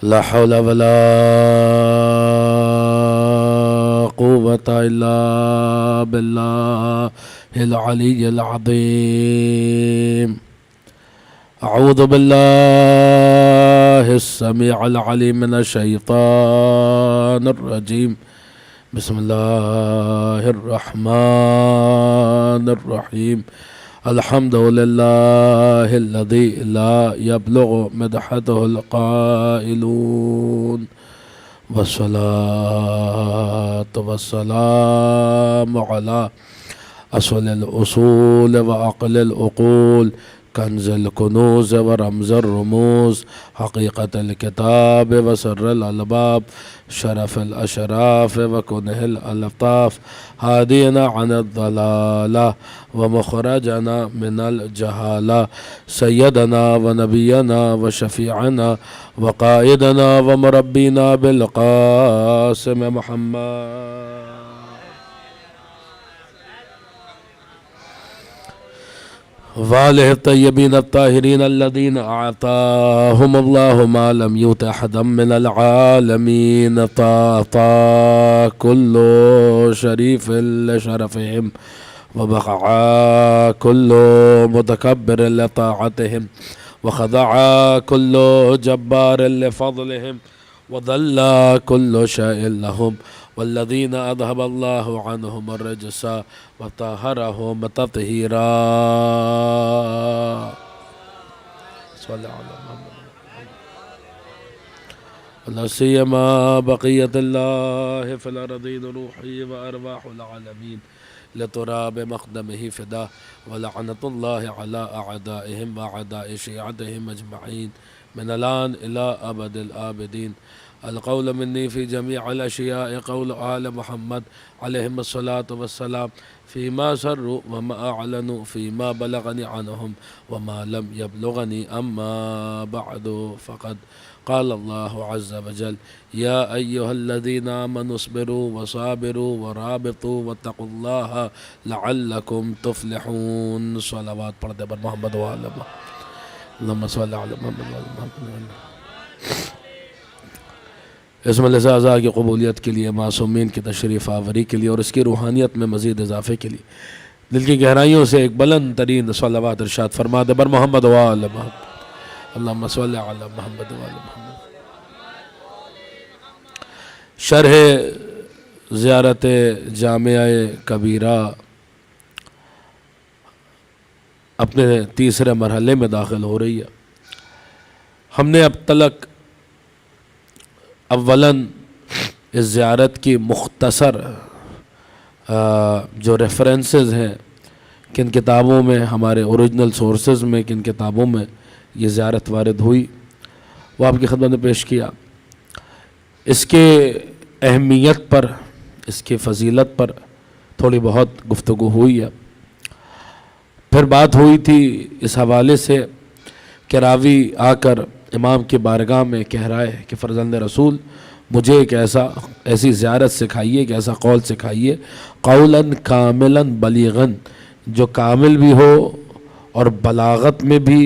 لا حول ولا قوة إلا بالله العلي العظيم. أعوذ بالله السميع العليم من الشيطان الرجيم. بسم الله الرحمن الرحيم. الحمد لله الذي لا يبلغ مدحته القائلون، والصلاة والسلام على أصل الأصول وعقل العقول، كنز الكنوز ورمز الرموز، حقيقة الكتاب وسر الألباب، شرف الأشراف وكنه الألطاف، هادينا عن الضلالة ومخرجنا من الجهالة، سيدنا ونبينا وشفيعنا وقائدنا ومربينا بالقاسم محمد وآله الطيبين الطاهرين الذين أعطاهم الله ما لم يؤت أحدا من العالمين، طاطا كل شريف لشرفهم، وبقع كل متكبر لطاعتهم، وخضع كل جبار لفضلهم، وضل كل شيء لهم، والذين أذهب الله عنهم الرجس وطهرهم تطهيرا. صلى على محمد ولا سيما بقية الله في الأرضين روحي وأرواح العالمين لتراب مقدمه فداه، ولعنة الله على أعدائهم وأعداء شيعتهم أجمعين من الآن إلى أبد الآبدين. القول مني في جميع الأشياء قول آل محمد عليهم الصلاة والسلام، فيما سروا وما أعلنوا، فيما بلغني عنهم وما لم يبلغني. أما بعد، فقد قال الله عز وجل: يا أيها الذين آمنوا اصبروا وصابروا ورابطوا واتقوا الله لعلكم تفلحون. صلوات پڑھتے پر محمد و آل محمد. اللهم صل على محمد و آل محمد. اس مجلس اعزاء کی قبولیت کے لیے، معصومین کی تشریف آوری کے لیے اور اس کی روحانیت میں مزید اضافے کے لیے دل کی گہرائیوں سے ایک بلند ترین صلوات ارشاد فرما دے بر محمد و آل محمد. اللہم صلی علی محمد و آل محمد. شرح زیارت جامعہ کبیرہ اپنے تیسرے مرحلے میں داخل ہو رہی ہے. ہم نے اب تلک اولاً اس زیارت کی مختصر جو ریفرنسز ہیں، کن کتابوں میں، ہمارے اوریجنل سورسز میں کن کتابوں میں یہ زیارت وارد ہوئی، وہ آپ کی خدمت میں پیش کیا. اس کے اہمیت پر، اس کی فضیلت پر تھوڑی بہت گفتگو ہوئی ہے. پھر بات ہوئی تھی اس حوالے سے کہ راوی آ کر امام کی بارگاہ میں کہہ رہا ہے کہ فرزند رسول مجھے ایک ایسی زیارت سکھائیے، ایک ایسا قول سکھائیے، قولاً کاملاً بلیغاً، جو کامل بھی ہو اور بلاغت میں بھی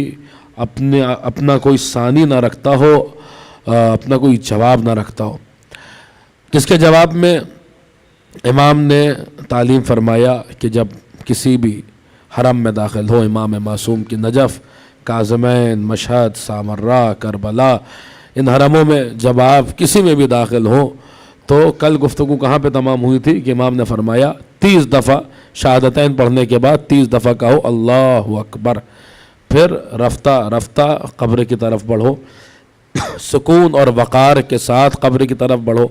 اپنا کوئی ثانی نہ رکھتا ہو، اپنا کوئی جواب نہ رکھتا ہو. جس کے جواب میں امام نے تعلیم فرمایا کہ جب کسی بھی حرم میں داخل ہو، امام معصوم کی نجف، کاظمین، مشہد، سامرہ، کربلا، ان حرموں میں جب آپ کسی میں بھی داخل ہوں تو کل گفتگو کہاں پہ تمام ہوئی تھی کہ امام نے فرمایا 30 دفعہ شہادتین پڑھنے کے بعد 30 دفعہ کہو اللہ اکبر، پھر رفتہ رفتہ قبر کی طرف بڑھو، سکون اور وقار کے ساتھ قبر کی طرف بڑھو.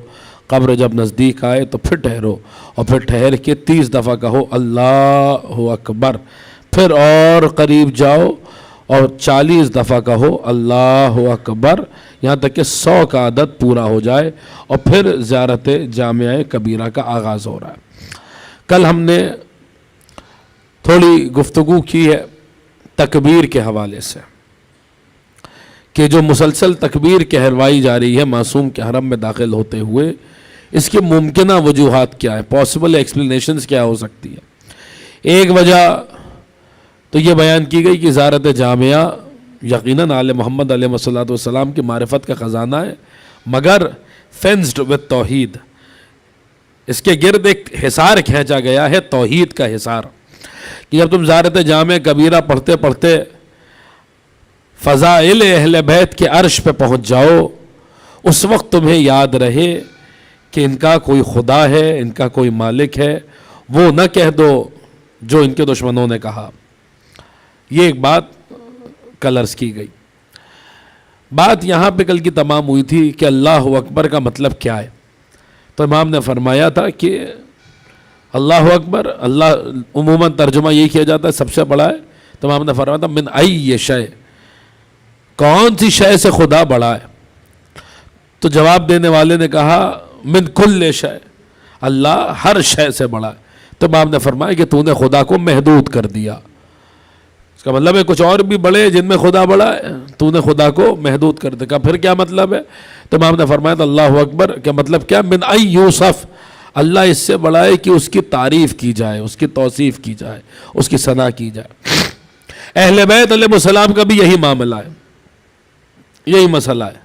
قبر جب نزدیک آئے تو پھر ٹھہرو، اور پھر ٹھہر کے 30 دفعہ کہو اللہ اکبر، پھر اور قریب جاؤ اور 40 دفعہ کہو اللہ اکبر، یہاں تک کہ 100 کا عدد پورا ہو جائے، اور پھر زیارت جامعہ کبیرہ کا آغاز ہو رہا ہے. کل ہم نے تھوڑی گفتگو کی ہے تکبیر کے حوالے سے کہ جو مسلسل تکبیر کہروائی جا رہی ہے معصوم کے حرم میں داخل ہوتے ہوئے، اس کی ممکنہ وجوہات کیا ہیں، پاسبل ایکسپلینیشنز کیا ہو سکتی ہے. ایک وجہ تو یہ بیان کی گئی کہ زیارت جامعہ یقیناً آل محمد علیہ السلام کی معرفت کا خزانہ ہے، مگر فینسڈ وتھ توحید، اس کے گرد ایک حصار کھینچا گیا ہے، توحید کا حصار، کہ جب تم زیارت جامع کبیرہ پڑھتے پڑھتے فضائل اہل بیت کے عرش پہ پہنچ جاؤ، اس وقت تمہیں یاد رہے کہ ان کا کوئی خدا ہے، ان کا کوئی مالک ہے، وہ نہ کہہ دو جو ان کے دشمنوں نے کہا۔ یہ ایک بات کل عرض کی گئی۔ بات یہاں پہ کل کی تمام ہوئی تھی کہ اللہ اکبر کا مطلب کیا ہے، تو امام نے فرمایا تھا کہ اللہ اکبر، اللہ عموماً ترجمہ یہی کیا جاتا ہے سب سے بڑا ہے، تو امام نے فرمایا تھا من ای شے، کون سی شے سے خدا بڑا ہے؟ تو جواب دینے والے نے کہا من کل شے، اللہ ہر شے سے بڑا ہے۔ تو امام نے فرمایا کہ تو نے خدا کو محدود کر دیا، اس کا مطلب ہے کچھ اور بھی بڑے جن میں خدا بڑا ہے، تو نے خدا کو محدود کر دیا۔ پھر کیا مطلب ہے؟ تو امام نے فرمایا تو اللہ اکبر کا مطلب کیا؟ من ای یوسف، اللہ اس سے بڑا ہے کہ اس کی تعریف کی جائے، اس کی توصیف کی جائے، اس کی ثنا کی جائے۔ اہل بیت علیہ السلام کا بھی یہی معاملہ ہے، یہی مسئلہ ہے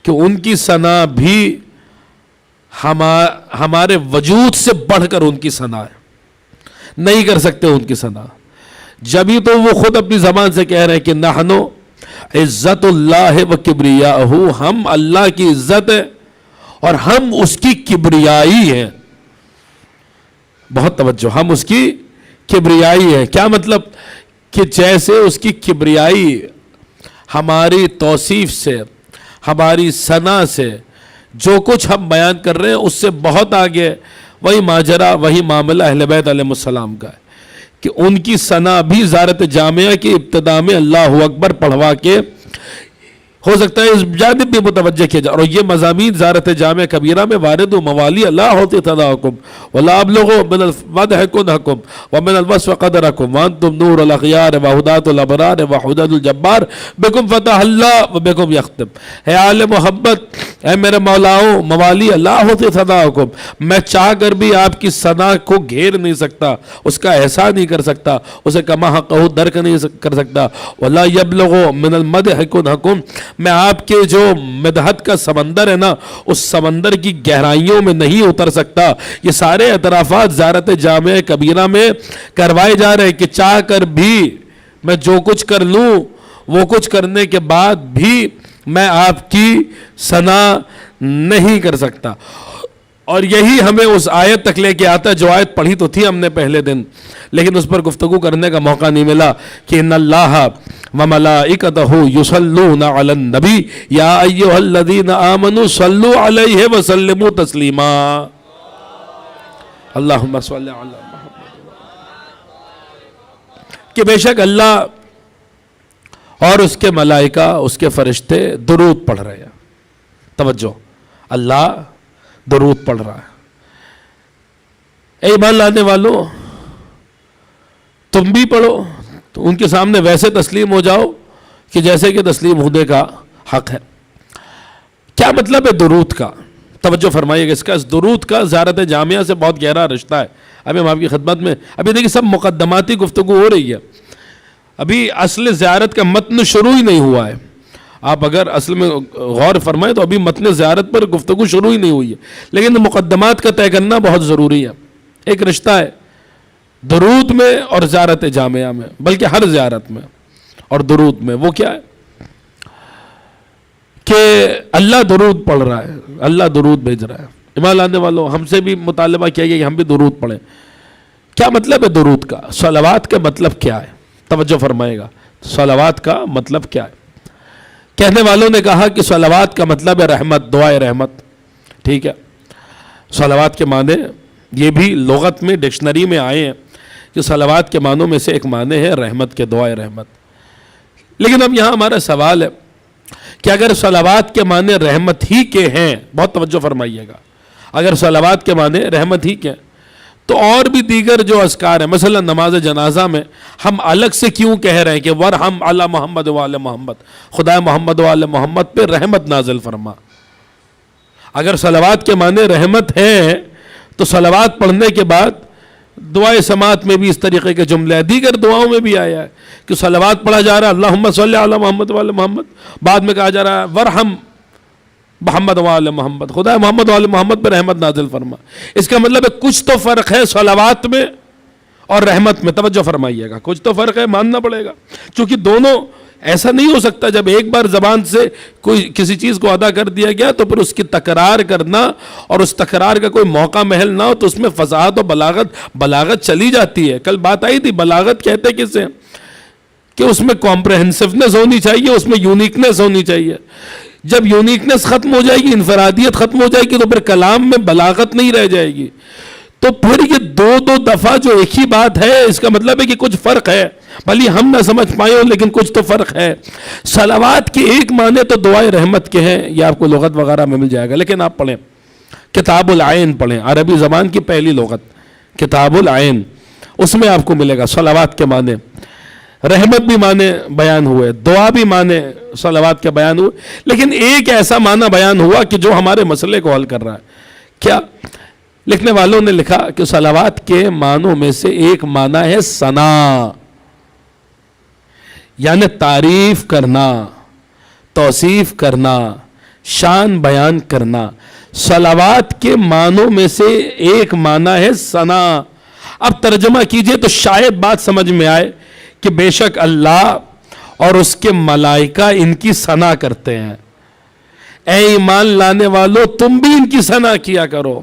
کہ ان کی ثنا بھی ہمارے وجود سے بڑھ کر ان کی ثنا ہے، نہیں کر سکتے ان کی ثنا۔ جبھی تو وہ خود اپنی زبان سے کہہ رہے ہیں کہ نحنو عزت اللہ و کبریاءہ، ہم اللہ کی عزت ہے اور ہم اس کی کبریائی ہیں۔ بہت توجہ، ہم اس کی کبریائی ہیں، کیا مطلب؟ کہ جیسے اس کی کبریائی ہماری توصیف سے، ہماری ثنا سے، جو کچھ ہم بیان کر رہے ہیں اس سے بہت آگے، وہی ماجرا، وہی معاملہ اہل بیت علیہ السلام کا ہے کہ ان کی ثنا بھی زیارت جامعہ کی ابتدا میں اللہ اکبر پڑھوا کے ہو سکتا ہے اس جانب بھی متوجہ کیا جائے۔ اور یہ مضامین زیارت جامع کبیرہ میں وارد و موالی اللہ ہوتی تداکم ولا ابلغوا من المدحکم حکم ومن الوصف قدرکم وانتم نور الاغیار وہدات الابرار وحدد الجبار بکم فتح اللہ وبکم یختم۔ اے آل محبت، اے میرے مولاؤں، موالی اللہ ہوتی تداکم، میں چاہ کر بھی آپ کی ثنا کو گھیر نہیں سکتا، اس کا احسان نہیں کر سکتا، اسے کما حقہ درک نہیں کر سکتا۔ ولا یبلغ من المدحکم حکم، میں آپ کے جو مدحت کا سمندر ہے نا، اس سمندر کی گہرائیوں میں نہیں اتر سکتا۔ یہ سارے اعترافات زیارت جامع کبیرہ میں کروائے جا رہے ہیں کہ چاہ کر بھی میں جو کچھ کر لوں، وہ کچھ کرنے کے بعد بھی میں آپ کی ثنا نہیں کر سکتا۔ اور یہی ہمیں اس آیت تک لے کے آتا ہے جو آیت پڑھی تو تھی ہم نے پہلے دن، لیکن اس پر گفتگو کرنے کا موقع نہیں ملا، کہ ان اللہ وملائکتہ یصلون علی النبی یا ایھا الذین آمنوا صلوا علیہ وسلموا تسلیما۔ اللہم صل علی محمد۔ کہ بے شک اللہ اور اس کے ملائکہ، اس کے فرشتے درود پڑھ رہے ہیں۔ توجہ، اللہ درود پڑھ رہا ہے۔ اے ایمان لانے والوں، تم بھی پڑھو، تو ان کے سامنے ویسے تسلیم ہو جاؤ کہ جیسے کہ تسلیم ہونے کا حق ہے۔ کیا مطلب ہے درود کا؟ توجہ فرمائیے گا، اس کا، اس درود کا زیارت جامعہ سے بہت گہرا رشتہ ہے۔ ابھی ہم آپ کی خدمت میں، ابھی دیکھیں سب مقدماتی گفتگو ہو رہی ہے، ابھی اصل زیارت کا متن شروع ہی نہیں ہوا ہے۔ آپ اگر اصل میں غور فرمائیں تو ابھی متن زیارت پر گفتگو شروع ہی نہیں ہوئی ہے، لیکن مقدمات کا طے کرنا بہت ضروری ہے۔ ایک رشتہ ہے درود میں اور زیارت جامعہ میں، بلکہ ہر زیارت میں اور درود میں۔ وہ کیا ہے کہ اللہ درود پڑھ رہا ہے، اللہ درود بھیج رہا ہے۔ ایمان لانے والوں، ہم سے بھی مطالبہ کیا گیا کہ ہم بھی درود پڑھیں۔ کیا مطلب ہے درود کا؟ صلوات کا مطلب کیا ہے؟ توجہ فرمائے گا، صلوات کا مطلب کیا ہے؟ کہنے والوں نے کہا کہ صلوات کا مطلب ہے رحمت، دعائے رحمت۔ ٹھیک ہے، صلوات کے معنی یہ بھی لغت میں ڈکشنری میں آئے ہیں کہ صلوات کے معنوں میں سے ایک معنی ہے رحمت کے، دعائے رحمت۔ لیکن اب یہاں ہمارا سوال ہے کہ اگر صلوات کے معنی رحمت ہی کے ہیں، بہت توجہ فرمائیے گا، اگر صلوات کے معنی رحمت ہی کے ہیں تو اور بھی دیگر جو اذکار ہیں، مثلا نماز جنازہ میں ہم الگ سے کیوں کہہ رہے ہیں کہ ورحم علی محمد و آل محمد، خدا محمد و آل محمد پہ رحمت نازل فرما۔ اگر صلوات کے معنی رحمت ہے تو صلوات پڑھنے کے بعد دعائے سماعت میں بھی اس طریقے کے جملے ہیں، دیگر دعاؤں میں بھی آیا ہے کہ صلوات پڑھا جا رہا ہے اللہم صلی علی محمد وعلی محمد، بعد میں کہا جا رہا ہے ورحم محمد وعلی محمد، خدا محمد وعلی محمد پر رحمت نازل فرما۔ اس کا مطلب ہے کچھ تو فرق ہے صلوات میں اور رحمت میں، توجہ فرمائیے گا، کچھ تو فرق ہے، ماننا پڑے گا، چونکہ دونوں ایسا نہیں ہو سکتا جب ایک بار زبان سے کوئی کسی چیز کو ادا کر دیا گیا تو پھر اس کی تکرار کرنا اور اس تکرار کا کوئی موقع محل نہ ہو تو اس میں فصاحت و بلاغت چلی جاتی ہے۔ کل بات آئی تھی بلاغت کہتے کسے کہ اس میں کمپریہنسونیس ہونی چاہیے، اس میں یونیکنیس ہونی چاہیے۔ جب یونیکنیس ختم ہو جائے گی، انفرادیت ختم ہو جائے گی تو پھر کلام میں بلاغت نہیں رہ جائے گی۔ تو پھر یہ دو دفعہ جو ایک ہی بات ہے، اس کا مطلب ہے کہ کچھ فرق ہے، بھلی ہم نہ سمجھ پائے ہو لیکن کچھ تو فرق ہے۔ صلوات کے ایک معنی تو دعائے رحمت کے ہیں، یہ آپ کو لغت وغیرہ میں مل جائے گا، لیکن آپ پڑھیں کتاب العین پڑھیں، عربی زبان کی پہلی لغت کتاب العین، اس میں آپ کو ملے گا صلوات کے معنی، رحمت بھی معنی بیان ہوئے، دعا بھی معنی صلوات کے بیان ہوئے، لیکن ایک ایسا معنی بیان ہوا کہ جو ہمارے مسئلے کو حل کر رہا ہے۔ کیا؟ لکھنے والوں نے لکھا کہ صلوات کے معنوں میں سے ایک معنی ہے ثنا، یعنی تعریف کرنا، توصیف کرنا، شان بیان کرنا۔ صلوات کے معنوں میں سے ایک معنی ہے ثنا۔ اب ترجمہ کیجئے تو شاید بات سمجھ میں آئے کہ بے شک اللہ اور اس کے ملائکہ ان کی ثنا کرتے ہیں، اے ایمان لانے والو تم بھی ان کی ثنا کیا کرو۔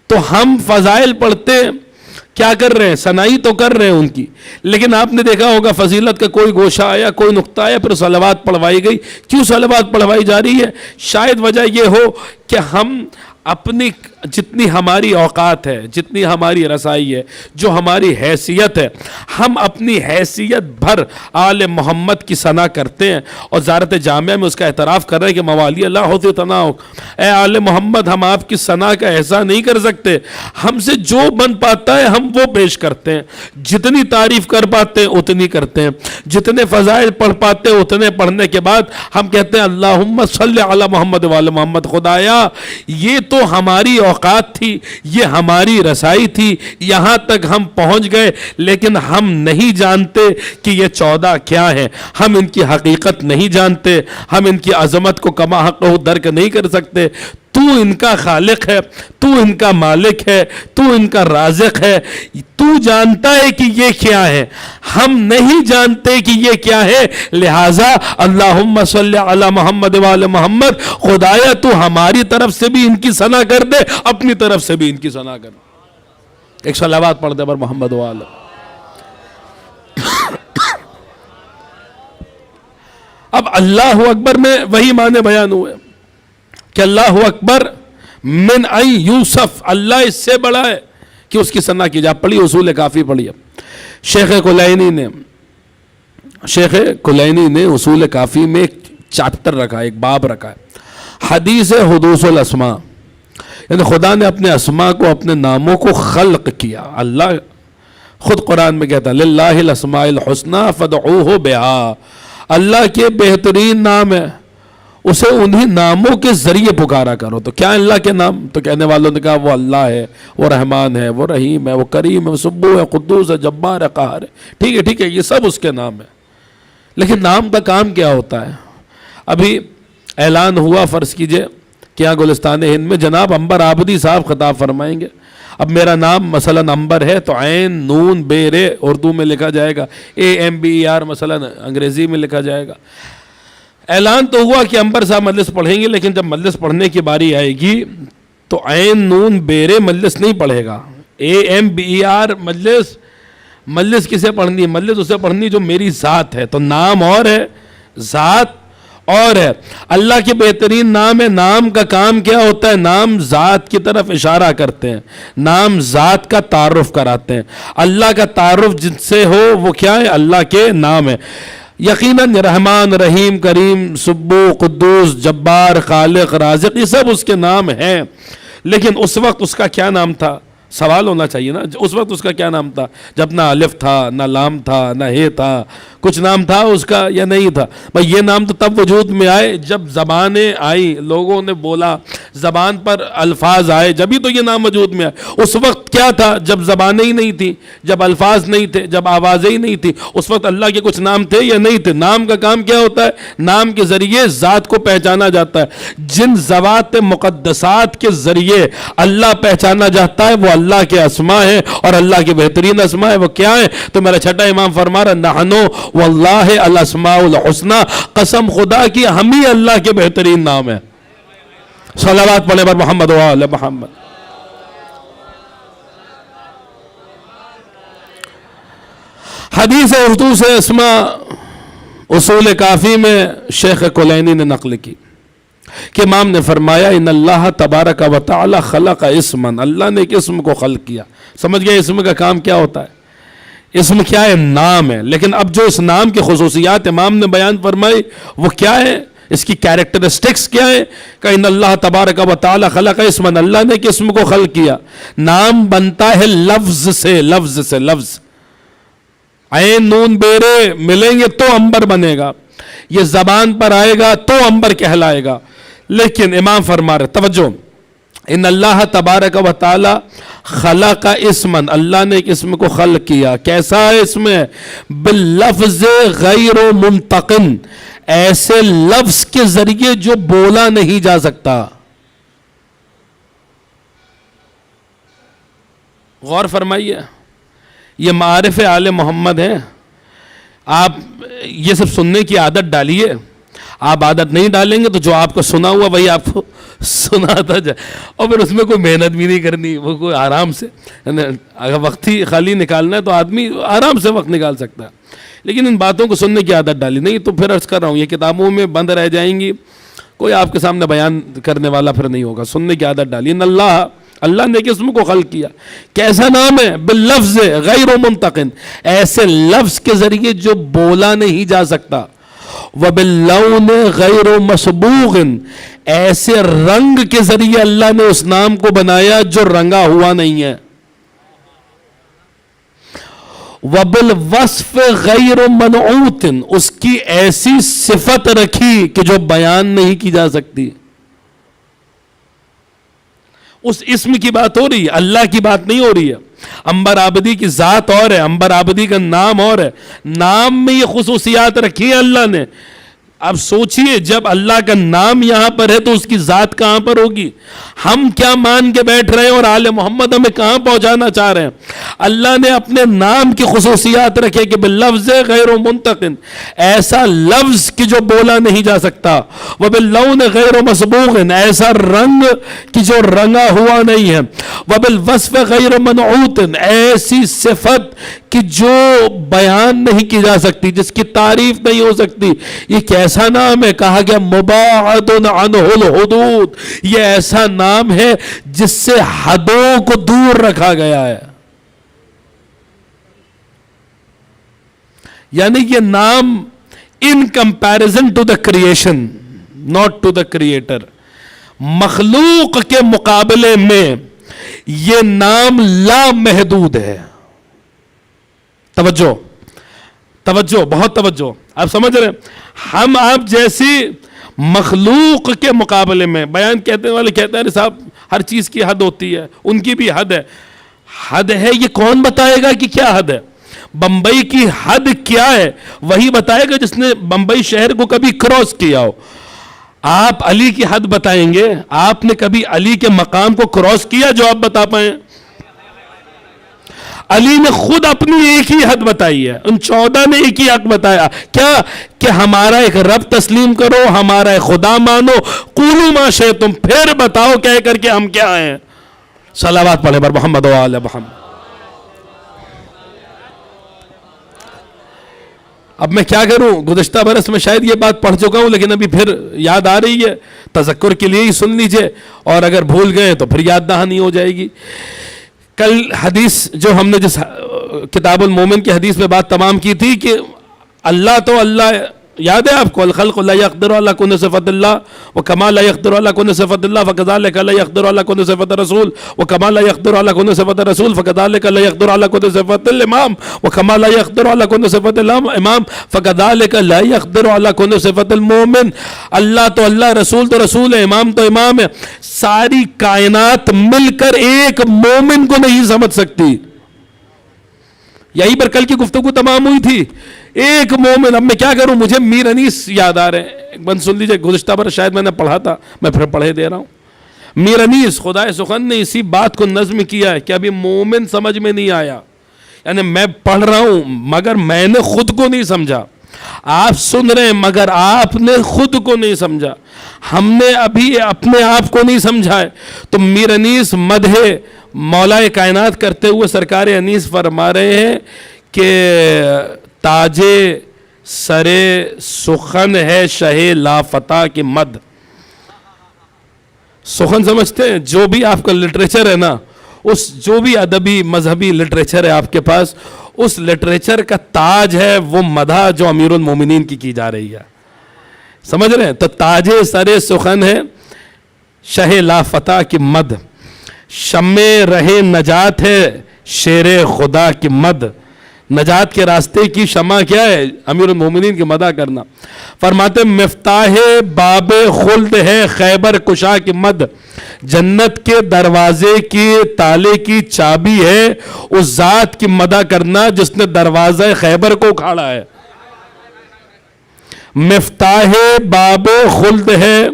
تو ہم فضائل پڑھتے ہیں، کیا کر رہے ہیں؟ ثنائی تو کر رہے ہیں ان کی، لیکن آپ نے دیکھا ہوگا فضیلت کا کوئی گوشہ آیا، کوئی نقطہ آیا، پھر صلوات پڑھوائی گئی۔ کیوں صلوات پڑھوائی جا رہی ہے؟ شاید وجہ یہ ہو کہ ہم اپنی جتنی ہماری اوقات ہے، جتنی ہماری رسائی ہے، جو ہماری حیثیت ہے، ہم اپنی حیثیت بھر آل محمد کی ثنا کرتے ہیں، اور زیارت جامعہ میں اس کا اعتراف کر رہے ہیں کہ موالی اللہ ہوتے تناؤ، اے آل محمد ہم آپ کی ثنا کا احسان نہیں کر سکتے، ہم سے جو بن پاتا ہے ہم وہ پیش کرتے ہیں، جتنی تعریف کر پاتے ہیں اتنی کرتے ہیں، جتنے فضائل پڑھ پاتے ہیں اتنے پڑھنے کے بعد ہم کہتے ہیں اللہم صلی علی محمد وعلی محمد۔ خدایا یہ تو ہماری اوقات تھی، یہ ہماری رسائی تھی، یہاں تک ہم پہنچ گئے، لیکن ہم نہیں جانتے کہ یہ 14 کیا ہے، ہم ان کی حقیقت نہیں جانتے، ہم ان کی عظمت کو کما حق درک نہیں کر سکتے۔ تو ان کا خالق ہے، تو ان کا مالک ہے، تو ان کا رازق ہے، تو جانتا ہے کہ یہ کیا ہے، ہم نہیں جانتے کہ یہ کیا ہے، لہٰذا اللہم صلی علی محمد وعلی محمد، خدایا تو ہماری طرف سے بھی ان کی ثنا کر دے، اپنی طرف سے بھی ان کی ثنا کر دے۔ ایک صلوات پڑھ دے بر محمد وعلی۔ اب اللہ اکبر میں وہی معنی بیان ہوئے کہ اللہ اکبر من ای یوسف، اللہ اس سے بڑا ہے کہ اس کی ثنا کی جائے۔ پڑھی اصول کافی پڑھی ہے، شیخ کلینی نے اصول کافی میں ایک چیپٹر رکھا ہے، ایک باب رکھا ہے، حدیث حدوث الاسماء، یعنی خدا نے اپنے اسماء کو، اپنے ناموں کو خلق کیا۔ اللہ خود قرآن میں کہتا ہے للہ الاسماء الحسنی فادعوہ بہا، اللہ کے بہترین نام ہے، اسے انہی ناموں کے ذریعے پکارا کرو۔ تو کیا اللہ کے نام؟ تو کہنے والوں نے کہا وہ اللہ ہے، وہ رحمان ہے، وہ رحیم ہے، وہ کریم ہے، وہ سبوح ہے، قدوس ہے، جبار ہے، قہار ہے۔ ٹھیک ہے یہ سب اس کے نام ہے، لیکن نام کا کام کیا ہوتا ہے؟ ابھی اعلان ہوا، فرض کیجئے کہ یہاں گلستان ہند میں جناب انبر آبدی صاحب خطاب فرمائیں گے۔ اب میرا نام مثلا انبر ہے تو عین نون بے رے اردو میں لکھا جائے گا، AMBER مثلا انگریزی میں لکھا جائے گا۔ اعلان تو ہوا کہ انبر صاحب مجلس پڑھیں گے، لیکن جب مجلس پڑھنے کی باری آئے گی تو عین نون بیرے مجلس نہیں پڑھے گا، AMBER مجلس کسے پڑھنی ہے؟ مجلس اسے پڑھنی جو میری ذات ہے۔ تو نام اور ہے، ذات اور ہے۔ اللہ کے بہترین نام ہے، نام کا کام کیا ہوتا ہے؟ نام ذات کی طرف اشارہ کرتے ہیں، نام ذات کا تعارف کراتے ہیں۔ اللہ کا تعارف جن سے ہو وہ کیا ہے؟ اللہ کے نام ہے۔ یقیناً رحمان، رحیم، کریم، سبوح، قدوس، جبار، خالق، رازق، یہ سب اس کے نام ہیں، لیکن اس وقت اس کا کیا نام تھا؟ سوال ہونا چاہیے نا، اس وقت اس کا کیا نام تھا جب نہ الف تھا، نہ لام تھا، نہ ہے تھا؟ کچھ نام تھا اس کا یا نہیں تھا؟ بھائی یہ نام تو تب وجود میں آئے جب زبانیں آئی، لوگوں نے بولا، زبان پر الفاظ آئے جبھی تو یہ نام وجود میں آئے. اس وقت کیا تھا؟ جب زبانیں ہی نہیں تھی، جب الفاظ نہیں تھے، جب آوازیں ہی نہیں تھی. اس وقت اللہ کے کچھ نام تھے یا نہیں تھے؟ نام کا کام کیا ہوتا ہے؟ نام کے ذریعے ذات کو پہچانا جاتا ہے. جن ذوات مقدسات کے ذریعے اللہ پہچانا جاتا ہے وہ اللہ کے اسماء ہیں، اور اللہ کے بہترین اسماء ہیں. وہ کیا ہیں؟ تو میرا چھٹا امام فرما رہا نحنو واللہ الاسماء الحسنی، قسم خدا کی ہم ہی اللہ کے بہترین نام ہیں. صلوات پڑھے پر محمد و آل محمد. حدیث اردو سے اسماء اصول کافی میں شیخ کلینی نے نقل کی کہ امام نے فرمایا ان اللہ تبارک و تعالی خلق اسما، اللہ نے ایک اسم کو خلق کیا. سمجھ گئے اسم کا کام کیا ہوتا ہے؟ اسم کیا ہے؟ نام ہے. لیکن اب جو اس نام کی خصوصیات امام نے بیان فرمائی وہ کیا ہے؟ اس کی کیریکٹرسٹکس کیا ہے؟ کہ ان اللہ تبارک و تعالی خلق اسما، اللہ نے ایک اسم کو خلق کیا. نام بنتا ہے لفظ سے، لفظ سے، لفظ عین نون بیرے ملیں گے تو عنبر بنے گا. یہ زبان پر آئے گا تو عنبر کہلائے گا. لیکن امام فرما رہے توجہ، ان اللہ تبارک و تعالی خلق اسما، اللہ نے ایک اسم کو خلق کیا. کیسا اسم ہے؟ باللفظ غیر منتقن، ایسے لفظ کے ذریعے جو بولا نہیں جا سکتا. غور فرمائیے، یہ معارف آل محمد ہیں. آپ یہ سب سننے کی عادت ڈالیے. آپ عادت نہیں ڈالیں گے تو جو آپ کو سنا ہوا وہی آپ کو سناتا جائے، اور پھر اس میں کوئی محنت بھی نہیں کرنی. وہ کوئی آرام سے اگر وقت ہی خالی نکالنا ہے تو آدمی آرام سے وقت نکال سکتا ہے. لیکن ان باتوں کو سننے کی عادت ڈالی نہیں تو پھر عرض کر رہا ہوں یہ کتابوں میں بند رہ جائیں گی، کوئی آپ کے سامنے بیان کرنے والا پھر نہیں ہوگا. سننے کی عادت ڈالی. ان اللہ نے ایک اسم کو خلق کیا. کیسا نام ہے؟ باللفظ غیر منتقن، ایسے لفظ کے ذریعے جو بولا نہیں جا سکتا. وباللون غیر مسبوغ، ایسے رنگ کے ذریعے اللہ نے اس نام کو بنایا جو رنگا ہوا نہیں ہے. وبالوصف غیر منعوت، اس کی ایسی صفت رکھی کہ جو بیان نہیں کی جا سکتی. اس اسم کی بات ہو رہی ہے، اللہ کی بات نہیں ہو رہی ہے. عنبر آبدی کی ذات اور ہے، عنبر آبدی کا نام اور ہے. نام میں یہ خصوصیات رکھی ہیں اللہ نے. اب سوچئے جب اللہ کا نام یہاں پر ہے تو اس کی ذات کہاں پر ہوگی؟ ہم کیا مان کے بیٹھ رہے ہیں اور آل محمد ہمیں کہاں پہنچانا چاہ رہے ہیں؟ اللہ نے اپنے نام کی خصوصیات رکھے کہ باللفظ غیر منتقن، ایسا لفظ کہ جو بولا نہیں جا سکتا. وباللون غیر مسبوغ، ایسا رنگ کہ جو رنگا ہوا نہیں ہے. وبالوصف غیر منعوت، ایسی صفت کہ جو بیان نہیں کی جا سکتی، جس کی تعریف نہیں ہو سکتی. یہ کیسا نام ہے؟ کہا گیا مباعد عنہ الحدود، یہ ایسا نام ہے جس سے حدوں کو دور رکھا گیا ہے. یعنی یہ نام in comparison to the creation, not to the creator, مخلوق کے مقابلے میں یہ نام لامحدود ہے. توجہ توجہ، بہت توجہ. آپ سمجھ رہے ہیں؟ ہم آپ جیسی مخلوق کے مقابلے میں، بیان کہتے والے کہتے ہیں صاحب ہر چیز کی حد ہوتی ہے، ان کی بھی حد ہے. حد ہے یہ کون بتائے گا کہ کیا حد ہے؟ بمبئی کی حد کیا ہے وہی بتائے گا جس نے بمبئی شہر کو کبھی کراس کیا ہو. آپ علی کی حد بتائیں گے؟ آپ نے کبھی علی کے مقام کو کراس کیا جو آپ بتا پائیں؟ علی نے خود اپنی ایک ہی حد بتائی ہے، ان 14 نے ایک ہی حق بتایا. کیا؟ کہ ہمارا ایک رب تسلیم کرو، ہمارا ایک خدا مانو، قولوا ما شئتم، پھر بتاؤ کہہ کر کے ہم کیا ہیں. صلوات پڑھے بر محمد و آل محمد. اب میں کیا کروں؟ گزشتہ برس میں شاید یہ بات پڑھ چکا ہوں لیکن ابھی پھر یاد آ رہی ہے. تذکر کے لیے ہی سن لیجئے، اور اگر بھول گئے تو پھر یاد دہانی ہو جائے گی. کل حدیث جو ہم نے جس کتاب المومن کی حدیث میں بات تمام کی تھی کہ اللہ تو اللہ یاد ہے آپ کو الخلق لا يقدر على كن صفت اللہ وكما لا يقدر على كن صفت اللہ فكذلك لا يقدر على كن صفت الرسول وكما لا يقدر على كن صفت الرسول فكذلك لا يقدر على كن صفت الامام وكما لا يقدر على كن صفت الامام فكذلك لا يقدر على كن صفت المؤمن. اللہ تو اللہ، رسول تو رسول ہے، امام تو امام ہے. ساری کائنات مل کر ایک مومن کو نہیں سمجھ سکتی. یہی پر کل کی گفتگو تمام ہوئی تھی. ایک مومن. اب میں کیا کروں، مجھے میر انیس یاد آ رہے ہیں. ایک بند سن لیجئے، گزشتہ پر شاید میں نے پڑھا تھا، میں پھر پڑھے دے رہا ہوں. میر انیس خدائے سخن نے اسی بات کو نظم کیا ہے کہ ابھی مومن سمجھ میں نہیں آیا. یعنی میں پڑھ رہا ہوں مگر میں نے خود کو نہیں سمجھا. آپ سن رہے ہیں مگر آپ نے خود کو نہیں سمجھا. ہم نے ابھی اپنے آپ کو نہیں سمجھا ہے. تو میر انیس مدح مولا کائنات کرتے ہوئے سرکار انیس فرما رہے ہیں کہ تاج سر سخن ہے شہ لافتہ کی مد. سخن سمجھتے ہیں؟ جو بھی آپ کا لٹریچر ہے نا، اس جو بھی ادبی مذہبی لٹریچر ہے آپ کے پاس، اس لٹریچر کا تاج ہے وہ مدح جو امیر المومنین کی جا رہی ہے. سمجھ رہے ہیں؟ تو تاج سر سخن ہے شہ لافتہ کی مد. شمع رہے نجات ہے شیر خدا کی مد. نجات کے راستے کی شمع کیا ہے؟ امیر المومنین کی مدح کرنا. فرماتے مفتاح باب خلد ہے خیبر کشا کی مد. جنت کے دروازے کی تالے کی چابی ہے اس ذات کی مدح کرنا جس نے دروازہ خیبر کو اکھاڑا ہے. مفتاح باب خلد ہے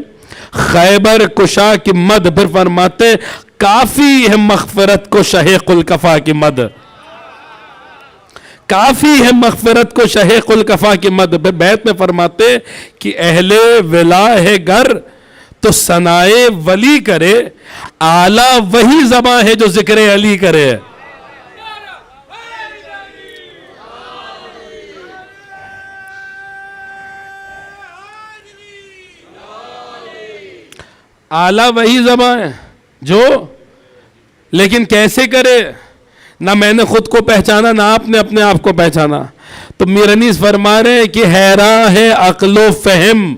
خیبر کشا کی مد. پھر فرماتے کافی ہے مغفرت کو شہ قلقفا کی مد. کافی ہے مغفرت کو شہ قلقفا کی مد. بیت میں فرماتے کہ اہل ولا ہے گر تو ثنائے ولی کرے، اعلیٰ وہی زباں ہے جو ذکر علی کرے. اعلیٰ وہی زباں ہے جو، لیکن کیسے کرے؟ نہ میں نے خود کو پہچانا نہ آپ نے اپنے آپ کو پہچانا. تو میر انیس فرما رہے ہیں کہ حیراں ہے عقل و فہم،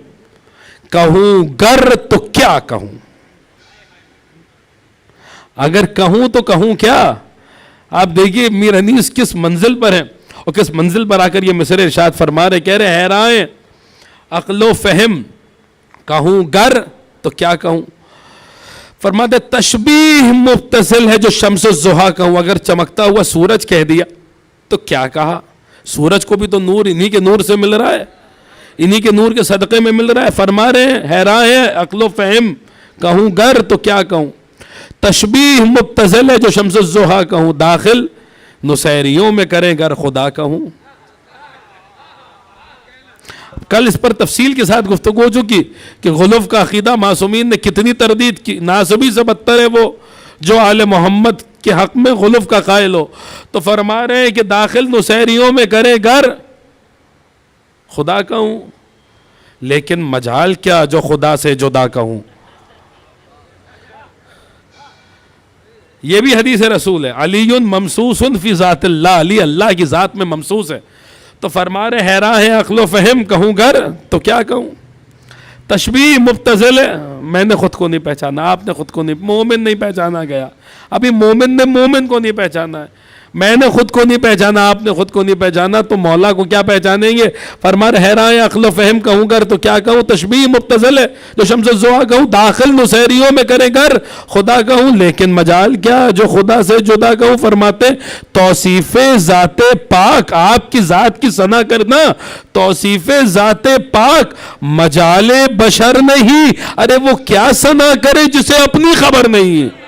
کہوں گر تو کیا کہوں. اگر کہوں تو کہوں کیا. آپ دیکھیے میر انیس کس منزل پر ہیں اور کس منزل پر آ کر یہ مصرع ارشاد فرما رہے. کہہ رہے حیراں ہے عقل و فہم، کہوں گر تو کیا کہوں. فرماتے تشبیہ متصل ہے جو شمس الضحیٰ کہوں. اگر چمکتا ہوا سورج کہہ دیا تو کیا کہا. سورج کو بھی تو نور انہی کے نور سے مل رہا ہے، انہی کے نور کے صدقے میں مل رہا ہے. فرما رہے ہیں حیراں ہے عقل و فہم، کہوں گر تو کیا کہوں. تشبیہ متصل ہے جو شمس الضحیٰ کہوں. داخل نصیریوں میں کریں گر خدا کہوں. کل اس پر تفصیل کے ساتھ گفتگو ہو چکی کہ غلوف کا عقیدہ معصومین نے کتنی تردید کی. ناصبی سے بدتر ہے وہ جو آل محمد کے حق میں غلوف کا قائل ہو. تو فرما رہے ہیں کہ داخل نصیریوں میں کرے گر خدا کہوں، لیکن مجال کیا جو خدا سے جدا کہوں. یہ بھی حدیث رسول ہے. علی ممسوس فی ذات اللہ، علی اللہ کی ذات میں ممسوس ہے. تو فرما رہے حیراں ہے عقل و فہم، کہوں گر تو کیا کہوں. تشبیہ مبتذل ہے. میں نے خود کو نہیں پہچانا، آپ نے خود کو نہیں، مومن نہیں پہچانا گیا. ابھی مومن نے مومن کو نہیں پہچانا ہے. میں نے خود کو نہیں پہچانا، آپ نے خود کو نہیں پہچانا، تو مولا کو کیا پہچانیں گے. فرما رہے حیراں ہے عقل و فہم، کہوں گر تو کیا کہوں. تشبیہ مبتذل ہے جو شمس الضحیٰ کہوں. داخل نصیریوں میں کرے گر خدا کہوں، لیکن مجال کیا جو خدا سے جدا کہوں. فرماتے توصیف ذات پاک، آپ کی ذات کی ثنا کرنا، توصیف ذات پاک مجال بشر نہیں. ارے وہ کیا ثنا کرے جسے اپنی خبر نہیں.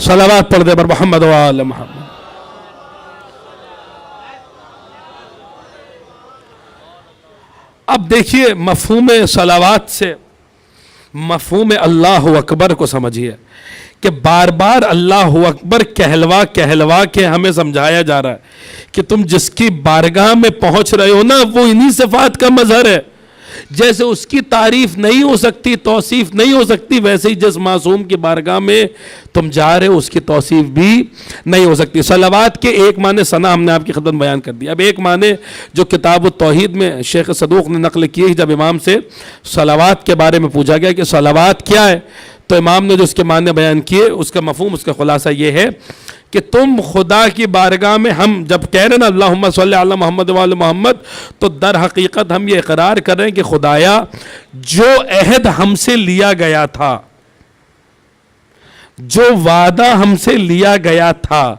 صلوات پڑھ دے پر محمد و آل محمد. اب دیکھیے مفہوم صلوات سے مفہوم اللہ اکبر کو سمجھیے کہ بار بار اللہ اکبر کہلوا کے ہمیں سمجھایا جا رہا ہے کہ تم جس کی بارگاہ میں پہنچ رہے ہو نا وہ انہی صفات کا مظہر ہے. جیسے اس کی تعریف نہیں ہو سکتی، توصیف نہیں ہو سکتی، ویسے ہی جس معصوم کی بارگاہ میں تم جا رہے ہو اس کی توصیف بھی نہیں ہو سکتی۔ صلوات کے ایک معنی ثنا ہم نے آپ کی خدمت میں بیان کر دیا۔ اب ایک معنی جو کتاب التوحید میں شیخ صدوق نے نقل کی، جب امام سے صلوات کے بارے میں پوچھا گیا کہ صلوات کیا ہے، تو امام نے جو اس کے معنی بیان کیے، اس کا مفہوم، اس کا خلاصہ یہ ہے کہ تم خدا کی بارگاہ میں، ہم جب کہہ رہے ہیں نا اللہم صلی علی محمد وعلی محمد، تو در حقیقت ہم یہ اقرار کر رہے ہیں کہ خدایا جو عہد ہم سے لیا گیا تھا، جو وعدہ ہم سے لیا گیا تھا،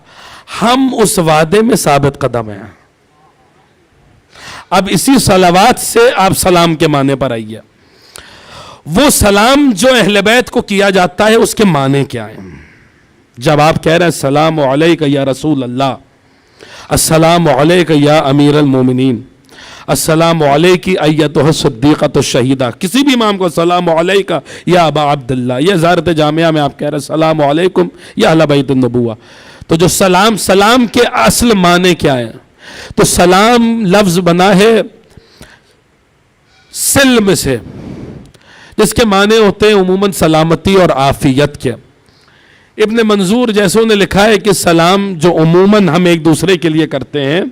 ہم اس وعدے میں ثابت قدم ہیں۔ اب اسی صلوات سے آپ سلام کے معنی پر آئیے۔ وہ سلام جو اہل بیت کو کیا جاتا ہے اس کے معنی کیا ہیں؟ جب آپ کہہ رہے ہیں السلام علیکہ یا رسول اللہ، السلام علیکہ یا امیر المومنین، السلام علیکی ایتھا الصدیقۃ الشہیدہ، کسی بھی امام کو السلام علیکہ یا ابا عبداللہ، یہ زیارت جامعہ میں آپ کہہ رہے ہیں السلام علیکم یا اہل بیت النبوہ، تو جو سلام کے اصل معنی کیا ہے؟ تو سلام لفظ بنا ہے سلم سے، جس کے معنی ہوتے ہیں عموماً سلامتی اور عافیت کے۔ ابن منظور جیسوں نے لکھا ہے کہ سلام جو عموماً ہم ایک دوسرے کے لیے کرتے ہیں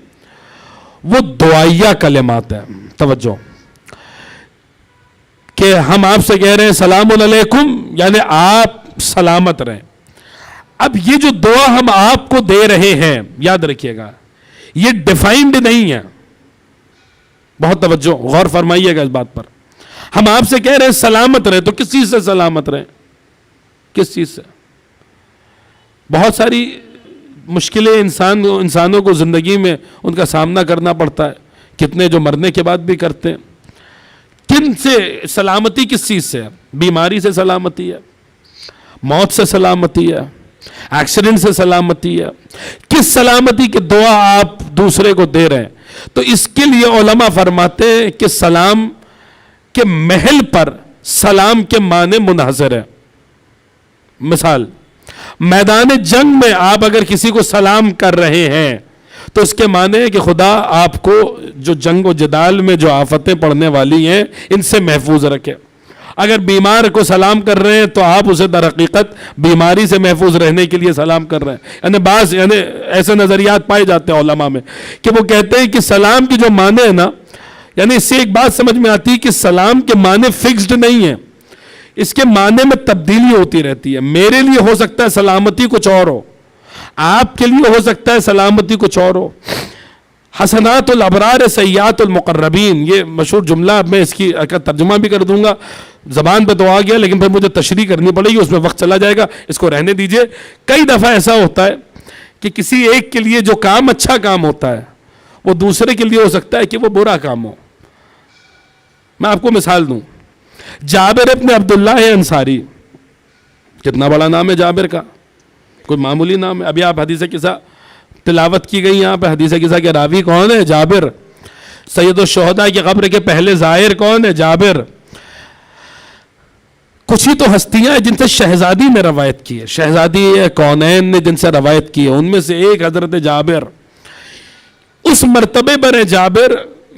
وہ دعائیہ کلمات ہیں۔ توجہ کہ ہم آپ سے کہہ رہے ہیں سلام علیکم، یعنی آپ سلامت رہیں۔ اب یہ جو دعا ہم آپ کو دے رہے ہیں، یاد رکھیے گا یہ ڈیفائنڈ نہیں ہے، بہت توجہ غور فرمائیے گا اس بات پر۔ ہم آپ سے کہہ رہے ہیں سلامت رہیں، تو کس چیز سے سلامت رہیں؟ کس چیز سے؟ بہت ساری مشکلیں انسانوں کو زندگی میں ان کا سامنا کرنا پڑتا ہے، کتنے جو مرنے کے بعد بھی کرتے ہیں۔ کن سے سلامتی؟ کس چیز سے؟ بیماری سے سلامتی ہے، موت سے سلامتی ہے، ایکسیڈنٹ سے سلامتی ہے۔ کس سلامتی کی دعا آپ دوسرے کو دے رہے ہیں؟ تو اس کے لیے علماء فرماتے ہیں کہ سلام کے محل پر سلام کے معنی منحصر ہے۔ مثال، میدان جنگ میں آپ اگر کسی کو سلام کر رہے ہیں تو اس کے معنی ہے کہ خدا آپ کو جو جنگ و جدال میں جو آفتیں پڑنے والی ہیں ان سے محفوظ رکھے۔ اگر بیمار کو سلام کر رہے ہیں تو آپ اسے در حقیقت بیماری سے محفوظ رہنے کے لیے سلام کر رہے ہیں۔ یعنی ایسے نظریات پائے جاتے ہیں علماء میں کہ وہ کہتے ہیں کہ سلام کی جو معنی ہے نا، یعنی اس سے ایک بات سمجھ میں آتی ہے کہ سلام کے معنی فکسڈ نہیں ہیں، اس کے معنی میں تبدیلی ہوتی رہتی ہے۔ میرے لیے ہو سکتا ہے سلامتی کچھ اور ہو، آپ کے لیے ہو سکتا ہے سلامتی کچھ اور ہو۔ حسنات الابرار سیئات المقربین، یہ مشہور جملہ، میں اس کی ترجمہ بھی کر دوں گا، زبان پہ تو آ گیا لیکن پھر مجھے تشریح کرنی پڑے گی، اس میں وقت چلا جائے گا، اس کو رہنے دیجئے۔ کئی دفعہ ایسا ہوتا ہے کہ کسی ایک کے لیے جو کام اچھا کام ہوتا ہے وہ دوسرے کے لیے ہو سکتا ہے کہ وہ برا کام ہو۔ میں آپ کو مثال دوں، جابر ابن عبداللہ انصاری، کتنا بڑا نام ہے جابر کا، کوئی معمولی نام ہے۔ ابھی آپ حدیث قصہ تلاوت کی گئی یہاں پہ، حدیث قصہ کے راوی کون ہے؟ جابر۔ سید الشہداء کی قبر کے پہلے زائر کون ہے؟ جابر۔ کچھ ہی تو ہستیاں ہیں جن سے شہزادی نے روایت کی ہے، شہزادی کونین نے جن سے روایت کی ہے، ان میں سے ایک حضرت جابر۔ اس مرتبے پر ہے جابر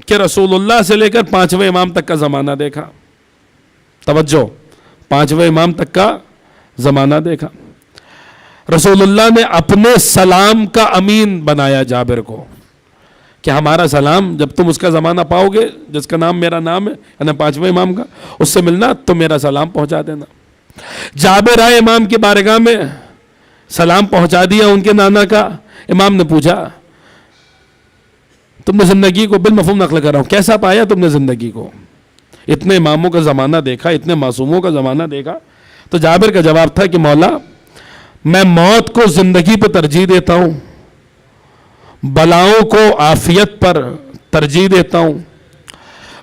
کہ رسول اللہ سے لے کر 5ویں امام تک کا زمانہ دیکھا۔ توجہ، 5ویں امام تک کا زمانہ دیکھا۔ رسول اللہ نے اپنے سلام کا امین بنایا جابر کو کہ ہمارا سلام جب تم اس کا زمانہ پاؤ گے جس کا نام میرا نام ہے، یعنی 5ویں امام کا، اس سے ملنا تو میرا سلام پہنچا دینا۔ جابر آئے امام کی بارگاہ میں، سلام پہنچا دیا ان کے نانا کا۔ امام نے پوچھا تم نے زندگی کو، بالمفہوم نقل کر رہا ہوں، کیسا پایا تم نے زندگی کو؟ اتنے اماموں کا زمانہ دیکھا، اتنے معصوموں کا زمانہ دیکھا۔ تو جابر کا جواب تھا کہ مولا میں موت کو زندگی پہ ترجیح دیتا ہوں، بلاؤں کو عافیت پر ترجیح دیتا ہوں،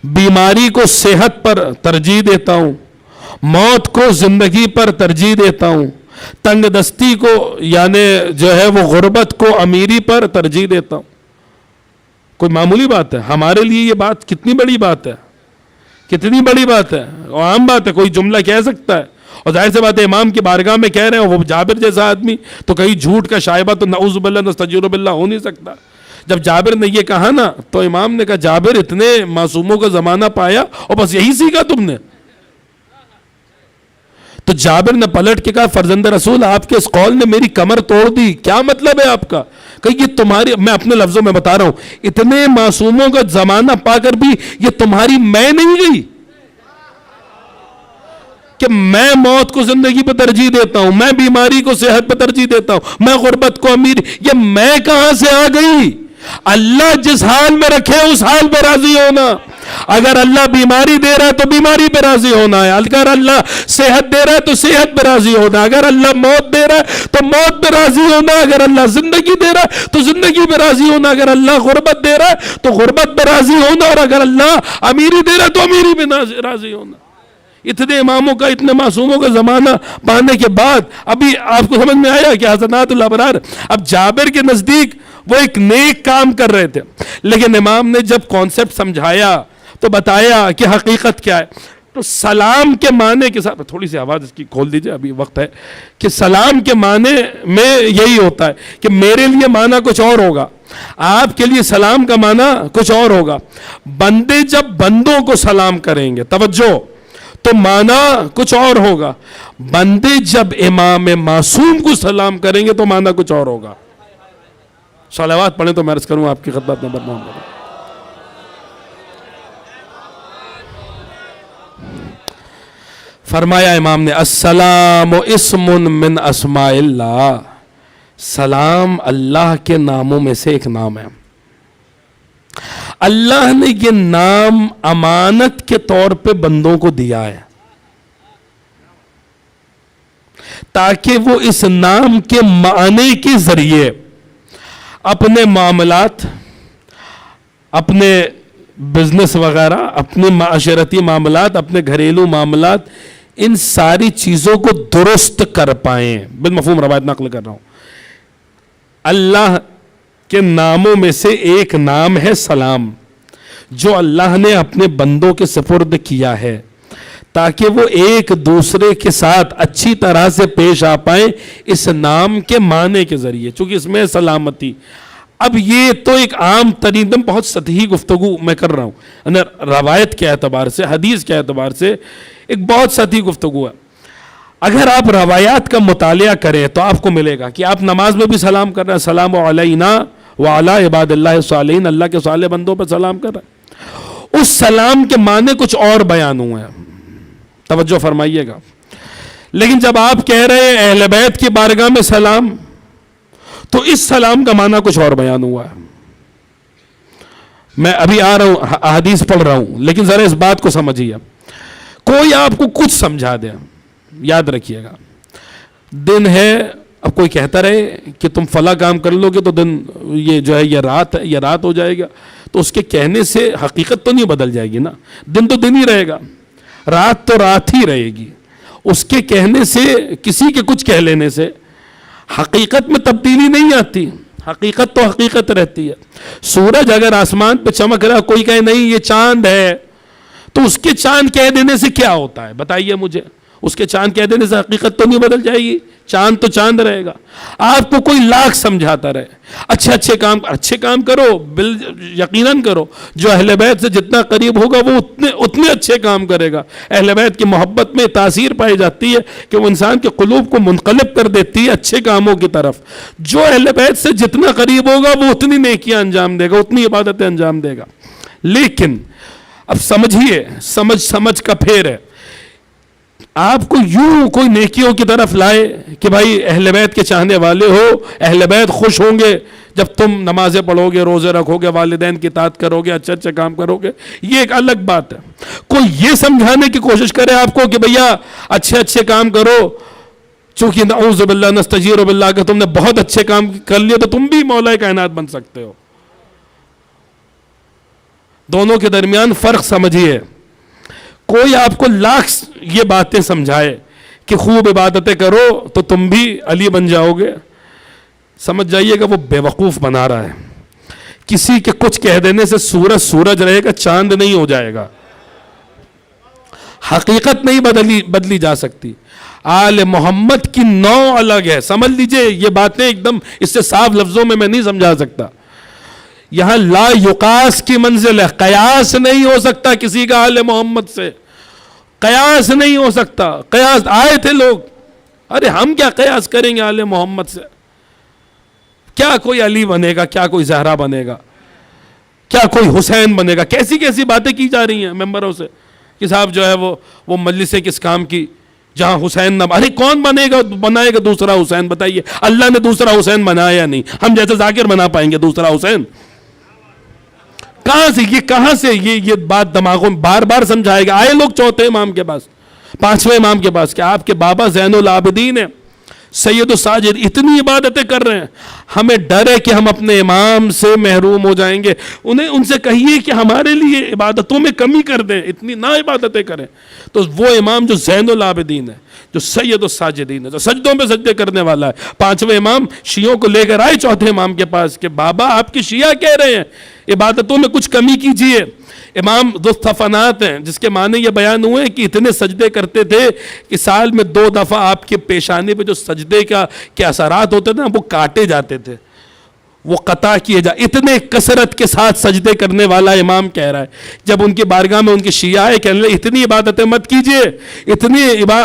بیماری کو صحت پر ترجیح دیتا ہوں، موت کو زندگی پر ترجیح دیتا ہوں، تنگ دستی کو یعنی جو ہے وہ غربت کو امیری پر ترجیح دیتا ہوں۔ کوئی معمولی بات ہے؟ ہمارے لیے یہ بات کتنی بڑی بات ہے، کتنی بڑی بات ہے، عام بات ہے، کوئی جملہ کہہ سکتا ہے۔ اور ظاہر سے بات ہے امام کی بارگاہ میں کہہ رہے ہیں، وہ جابر جیسا آدمی تو کہیں جھوٹ کا شائبہ تو نعوذ باللہ نستجیر باللہ ہو نہیں سکتا۔ جب جابر نے یہ کہا نا تو امام نے کہا جابر اتنے معصوموں کا زمانہ پایا اور بس یہی سیکھا تم نے؟ تو جابر نے پلٹ کے کہا فرزند رسول آپ کے اس قول نے میری کمر توڑ دی، کیا مطلب ہے آپ کا؟ کہ یہ تمہاری، میں اپنے لفظوں میں بتا رہا ہوں، اتنے معصوموں کا زمانہ پا کر بھی یہ تمہاری میں نہیں گئی کہ میں موت کو زندگی پہ ترجیح دیتا ہوں، میں بیماری کو صحت پہ ترجیح دیتا ہوں، میں غربت کو امیر، یہ میں کہاں سے آ گئی؟ اللہ جس حال میں رکھے اس حال پہ راضی ہونا. اگر اللہ بیماری دے رہا ہے تو بیماری پہ راضی ہونا ہے، اگر اللہ صحت دے رہا ہے تو صحت پہ راضی ہونا ہے، اگر اللہ موت دے رہا ہے تو موت پہ راضی ہونا ہے، اگر اللہ زندگی دے رہا ہے تو زندگی پہ راضی ہونا، اگر اللہ غربت دے رہا ہے تو غربت پہ راضی ہونا، اور اگر اللہ امیری دے رہا ہے تو امیری پہ راضی ہونا. اتنے اماموں کا، اتنے معصوموں کا زمانہ پانے کے بعد ابھی آپ کو سمجھ میں آیا کہ حسنات الابرار. اب جابر کے نزدیک وہ ایک نیک کام کر رہے تھے، لیکن امام نے جب کانسیپٹ سمجھایا تو بتایا کہ حقیقت کیا ہے. تو سلام کے معنی کے ساتھ، تھوڑی سی آواز اس کی کھول دیجئے، ابھی وقت ہے، کہ سلام کے معنی میں یہی ہوتا ہے کہ میرے لیے معنی کچھ اور ہوگا، آپ کے لیے سلام کا معنی کچھ اور ہوگا. بندے جب بندوں کو سلام کریں گے، توجہ، تو معنی کچھ اور ہوگا. بندے جب امام معصوم کو سلام کریں گے تو معنی کچھ اور ہوگا. صلوات پڑھیں تو میں عرض کروں آپ کی خدمت میں برنامہ کروں. فرمایا امام نے السلام اسم من اسماء اللہ، سلام اللہ کے ناموں میں سے ایک نام ہے. اللہ نے یہ نام امانت کے طور پہ بندوں کو دیا ہے تاکہ وہ اس نام کے معنی کے ذریعے اپنے معاملات، اپنے بزنس وغیرہ، اپنے معاشرتی معاملات، اپنے گھریلو معاملات، ان ساری چیزوں کو درست کر پائیں. بالمفہوم روایت نقل کر رہا ہوں. اللہ کے ناموں میں سے ایک نام ہے سلام، جو اللہ نے اپنے بندوں کے سپرد کیا ہے تاکہ وہ ایک دوسرے کے ساتھ اچھی طرح سے پیش آ پائیں اس نام کے معنی کے ذریعے، چونکہ اس میں سلامتی. اب یہ تو ایک عام ترین بہت سطحی گفتگو میں کر رہا ہوں، روایت کے اعتبار سے، حدیث کے اعتبار سے ایک بہت سطحی گفتگو ہے. اگر آپ روایات کا مطالعہ کریں تو آپ کو ملے گا کہ آپ نماز میں بھی سلام کر رہے ہیں، السلام علینا وعلی عباد اللہ الصالحین، اللہ کے صالح بندوں پر سلام کر رہے ہیں. اس سلام کے معنی کچھ اور بیان ہوئے ہیں، توجہ فرمائیے گا. لیکن جب آپ کہہ رہے ہیں اہل بیت کی بارگاہ میں سلام، تو اس سلام کا معنی کچھ اور بیان ہوا ہے. میں ابھی آ رہا ہوں، احادیث پڑھ رہا ہوں، لیکن ذرا اس بات کو سمجھیے. کوئی آپ کو کچھ سمجھا دے، یاد رکھیے گا، دن ہے، اب کوئی کہتا رہے کہ تم فلاں کام کر لو گے تو دن یہ جو ہے یہ رات ہے، یہ رات ہو جائے گا، تو اس کے کہنے سے حقیقت تو نہیں بدل جائے گی نا. دن تو دن ہی رہے گا، رات تو رات ہی رہے گی. اس کے کہنے سے، کسی کے کچھ کہہ لینے سے حقیقت میں تبدیلی نہیں آتی. حقیقت تو حقیقت رہتی ہے. سورج اگر آسمان پہ چمک رہا، کوئی کہے نہیں یہ چاند ہے، تو اس کے چاند کہہ دینے سے کیا ہوتا ہے بتائیے مجھے؟ اس کے چاند کہہ دینے سے حقیقت تو نہیں بدل جائے گی، چاند تو چاند رہے گا. آپ کو کوئی لاکھ سمجھاتا رہے اچھے کام کرو، یقیناً کرو. جو اہل بیت سے جتنا قریب ہوگا وہ اتنے اچھے کام کرے گا. اہل بیت کی محبت میں تاثیر پائی جاتی ہے کہ وہ انسان کے قلوب کو منقلب کر دیتی ہے اچھے کاموں کی طرف. جو اہل بیت سے جتنا قریب ہوگا وہ اتنی نیکیاں انجام دے گا، اتنی عبادتیں انجام دے گا. لیکن اب سمجھیے، سمجھ کا پھیر ہے. آپ کو یوں کوئی نیکیوں کی طرف لائے کہ بھائی اہل بیت کے چاہنے والے ہو، اہل بیت خوش ہوں گے جب تم نمازیں پڑھو گے، روزے رکھو گے، والدین کی اطاعت کرو گے، اچھے کام کرو گے، یہ ایک الگ بات ہے. کوئی یہ سمجھانے کی کوشش کرے آپ کو کہ بھیا اچھے کام کرو، چونکہ نعوذ باللہ نستجیر باللہ کہ تم نے بہت اچھے کام کر لیے تو تم بھی مولا کائنات بن سکتے ہو. دونوں کے درمیان فرق سمجھیے. کوئی آپ کو لاکھ یہ باتیں سمجھائے کہ خوب عبادتیں کرو تو تم بھی علی بن جاؤ گے، سمجھ جائیے گا وہ بے وقوف بنا رہا ہے. کسی کے کچھ کہہ دینے سے سورج رہے گا، چاند نہیں ہو جائے گا. حقیقت نہیں بدلی جا سکتی. آل محمد کی نوع الگ ہے، سمجھ لیجئے. یہ باتیں ایک دم اس سے صاف لفظوں میں نہیں سمجھا سکتا. یہاں لا یقاس کی منزل ہے. قیاس نہیں ہو سکتا کسی کا آل محمد سے, قیاس نہیں ہو سکتا. قیاس آئے تھے لوگ, ارے ہم کیا قیاس کریں گے آل محمد سے؟ کیا کوئی علی بنے گا, کیا کوئی زہرا بنے گا, کیا کوئی حسین بنے گا؟ کیسی کیسی باتیں کی جا رہی ہیں ممبروں سے کہ صاحب جو ہے وہ مجلس کس کام کی جہاں حسین نہ. ارے کون بنائے گا دوسرا حسین؟ بتائیے, اللہ نے دوسرا حسین بنایا یا نہیں؟ ہم جیسے ذاکر بنا پائیں گے دوسرا حسین؟ کہاں سے یہ بات دماغوں میں بار بار سمجھائے گا. آئے لوگ چوتھے امام کے پاس, پانچویں امام کے پاس کہ آپ کے بابا زین العابدین ہیں, سید الساجد, اتنی عبادتیں کر رہے ہیں, ہمیں ڈر ہے کہ ہم اپنے امام سے محروم ہو جائیں گے. ان سے کہیے کہ ہمارے لیے عبادتوں میں کمی کر دیں, اتنی نہ عبادتیں کریں. تو وہ امام جو زین العابدین ہے, جو سید الساجدین ہے, جو سجدوں پہ سجدے کرنے والا ہے, پانچویں امام شیعوں کو لے کر آئے چوتھے امام کے پاس کہ بابا آپ کی شیعہ کہہ رہے ہیں عبادتوں میں کچھ کمی کیجئے. امام ذوالصفنات ہیں جس کے معنی یہ بیان ہوئے کہ اتنے سجدے کرتے تھے کہ سال میں 2 دفعہ آپ کے پیشانے پہ جو سجدے کے اثرات ہوتے تھے وہ کاٹے جاتے تھے, وہ قطع کیے اتنے کثرت کے ساتھ سجدے کرنے والا امام کہہ رہا ہے. جب ان کی بارگاہ میں ان کے شیعہ آئے کہنے لگے اتنی عبادتیں مت کیجئے,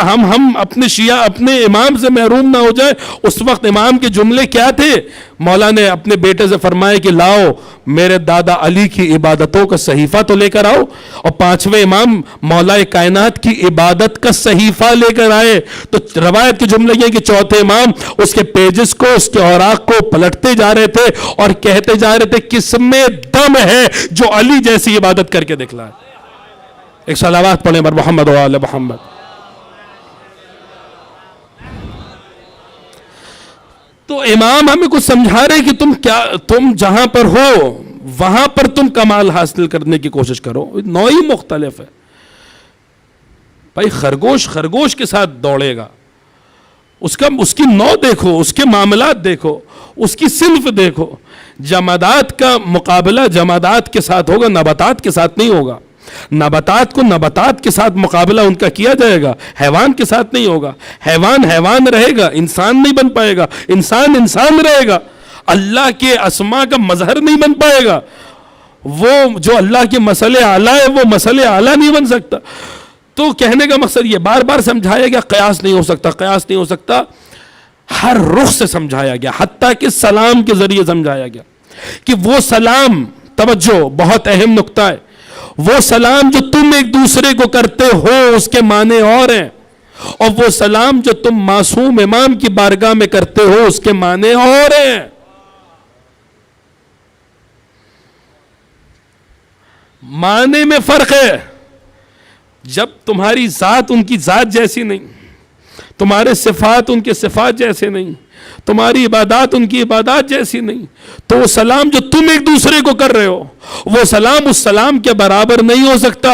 ہم اپنے شیعہ اپنے امام سے محروم نہ ہو جائے. اس وقت امام کے جملے کیا تھے؟ مولا نے اپنے بیٹے سے فرمایا کہ لاؤ میرے دادا علی کی عبادتوں کا صحیفہ تو لے کر آؤ. اور پانچویں امام مولا کائنات کی عبادت کا صحیفہ لے کر آئے. تو روایت کے جملے یہ کہ چوتھے امام اس کے پیجز کو, اس کے اوراق کو پلٹتے جا رہے تھے اور کہتے جا رہے تھے کس میں دم ہے جو علی جیسی عبادت کر کے دکھلائے. ایک صلوات پڑھیں بر محمد و آل محمد. تو امام ہمیں کچھ سمجھا رہے کہ تم جہاں پر ہو وہاں پر تم کمال حاصل کرنے کی کوشش کرو. نوع ہی مختلف ہے بھائی. خرگوش کے ساتھ دوڑے گا, اس کی نوع دیکھو, اس کے معاملات دیکھو, اس کی صنف دیکھو. جمادات کا مقابلہ جمادات کے ساتھ ہوگا, نباتات کے ساتھ نہیں ہوگا. نباتات کو نباتات کے ساتھ مقابلہ ان کا کیا جائے گا, حیوان کے ساتھ نہیں ہوگا. حیوان رہے گا, انسان نہیں بن پائے گا. انسان رہے گا, اللہ کے اسماء کا مظہر نہیں بن پائے گا. وہ جو اللہ کے مسئلے اعلیٰ ہے وہ مسئلے اعلیٰ نہیں بن سکتا. تو کہنے کا مقصد یہ بار بار سمجھایا گیا قیاس نہیں ہو سکتا. ہر رخ سے سمجھایا گیا, حتیٰ کہ سلام کے ذریعے سمجھایا گیا کہ وہ سلام, توجہ بہت اہم نقطہ ہے, وہ سلام جو تم ایک دوسرے کو کرتے ہو اس کے معنی اور ہیں, اور وہ سلام جو تم معصوم امام کی بارگاہ میں کرتے ہو اس کے معنی اور ہیں. معنی میں فرق ہے. جب تمہاری ذات ان کی ذات جیسی نہیں, تمہارے صفات ان کے صفات جیسے نہیں, تمہاری عبادات ان کی عبادات جیسی نہیں, تو وہ سلام جو تم ایک دوسرے کو کر رہے ہو وہ سلام اس سلام کے برابر نہیں ہو سکتا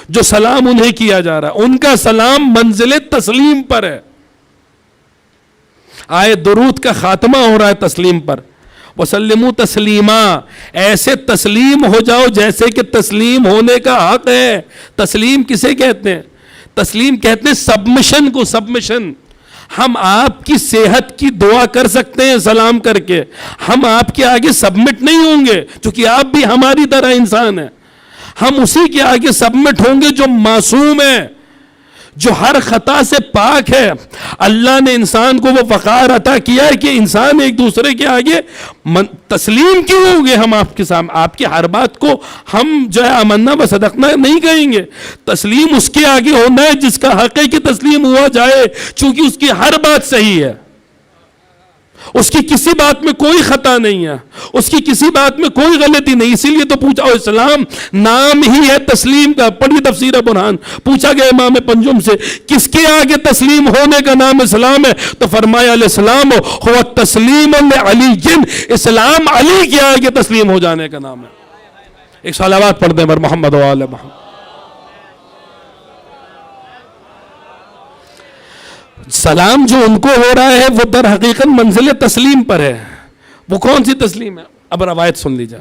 جو سلام انہیں کیا جا رہا ہے. ان کا سلام منزل تسلیم پر ہے. آئے درود کا خاتمہ ہو رہا ہے تسلیم پر. وسلموا تسلیما, ایسے تسلیم ہو جاؤ جیسے کہ تسلیم ہونے کا حق ہے. تسلیم کسے کہتے ہیں؟ تسلیم کہتے ہیں سبمشن کو. سبمشن, ہم آپ کی صحت کی دعا کر سکتے ہیں سلام کر کے, ہم آپ کے آگے سبمٹ نہیں ہوں گے چونکہ آپ بھی ہماری طرح انسان ہیں. ہم اسی کے آگے سبمٹ ہوں گے جو معصوم ہے, جو ہر خطا سے پاک ہے. اللہ نے انسان کو وہ وقار عطا کیا ہے کہ انسان ایک دوسرے کے آگے تسلیم کیوں ہوں گے. ہم آپ کے سامنے آپ کی ہر بات کو ہم جو ہے آمنا و صدقنا نہیں کہیں گے. تسلیم اس کے آگے ہونا ہے جس کا حق ہے کہ تسلیم ہوا جائے, چونکہ اس کی ہر بات صحیح ہے, اس کی کسی بات میں کوئی خطا نہیں ہے, اس کی کسی بات میں کوئی غلطی نہیں. اسی لیے تو پوچھا, اسلام نام ہی ہے تسلیم کا. پڑھی تفسیر برہان, پوچھا گیا امام پنجم سے کس کے آگے تسلیم ہونے کا نام اسلام ہے, تو فرمایا الاسلام ہوا تسلیم علی, اسلام علی کے آگے تسلیم ہو جانے کا نام ہے. ایک صلوات پڑھ دیں بر محمد و آل محمد. سلام جو ان کو ہو رہا ہے وہ در حقیقت منزل تسلیم پر ہے. وہ کون سی تسلیم ہے؟ اب روایت سن لیجیے.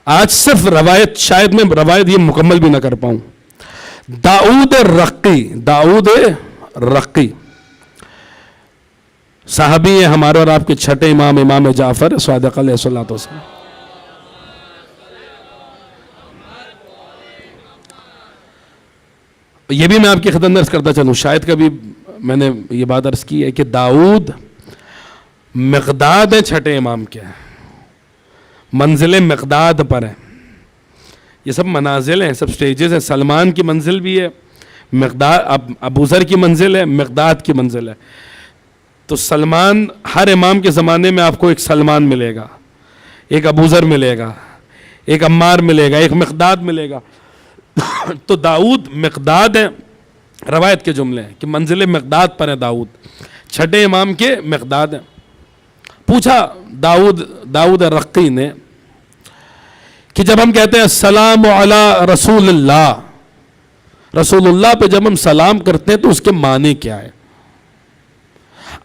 آج صرف روایت, شاید میں روایت یہ مکمل بھی نہ کر پاؤں. داؤد رقی صحابی ہیں ہمارے اور آپ کے چھٹے امام، امام جعفر صادق علیہ الصلوۃ والسلام. یہ بھی میں آپ کی خدمت میں عرض کرتا چلوں، شاید کبھی میں نے یہ بات عرض کی ہے کہ داؤد مقداد ہے چھٹے امام کے، منزل مقداد پر ہے. یہ سب منازل ہیں، سب سٹیجز ہیں. سلمان کی منزل بھی ہے، مقداد ابو ذر کی منزل ہے، مقداد کی منزل ہے. تو سلمان، ہر امام کے زمانے میں آپ کو ایک سلمان ملے گا، ایک ابو ذر ملے گا، ایک عمار ملے گا، ایک مقداد ملے گا. تو داؤد مقداد ہے، روایت کے جملے ہیں کہ منزل مقداد پر ہے داؤد، چھٹے امام کے مقداد ہیں. پوچھا داؤد رقی نے کہ جب ہم کہتے ہیں السلام علی رسول اللہ، رسول اللہ پہ جب ہم سلام کرتے ہیں تو اس کے معنی کیا ہے؟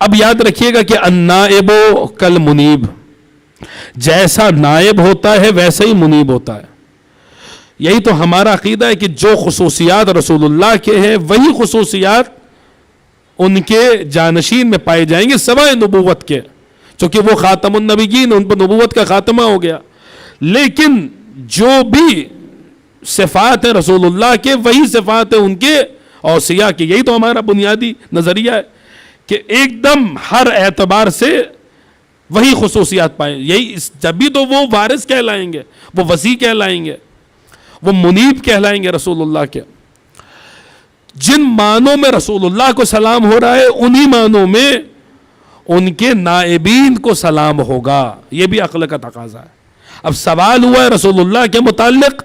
اب یاد رکھیے گا کہ النائب کالمنیب، جیسا نائب ہوتا ہے ویسا ہی منیب ہوتا ہے. یہی تو ہمارا عقیدہ ہے کہ جو خصوصیات رسول اللہ کے ہیں وہی خصوصیات ان کے جانشین میں پائے جائیں گے سوائے نبوت کے، چونکہ وہ خاتم النبیین، ان پر نبوت کا خاتمہ ہو گیا. لیکن جو بھی صفات ہیں رسول اللہ کے وہی صفات ہیں ان کے اوصیاء کی. یہی تو ہمارا بنیادی نظریہ ہے کہ ایک دم ہر اعتبار سے وہی خصوصیات پائیں. یہی جبھی تو وہ وارث کہلائیں گے، وہ وصی کہلائیں گے، وہ منیب کہلائیں گے رسول اللہ کے. جن معنوں میں رسول اللہ کو سلام ہو رہا ہے انہی معنوں میں ان کے نائبین کو سلام ہوگا. یہ بھی عقل کا تقاضا ہے. اب سوال ہوا ہے رسول اللہ کے متعلق،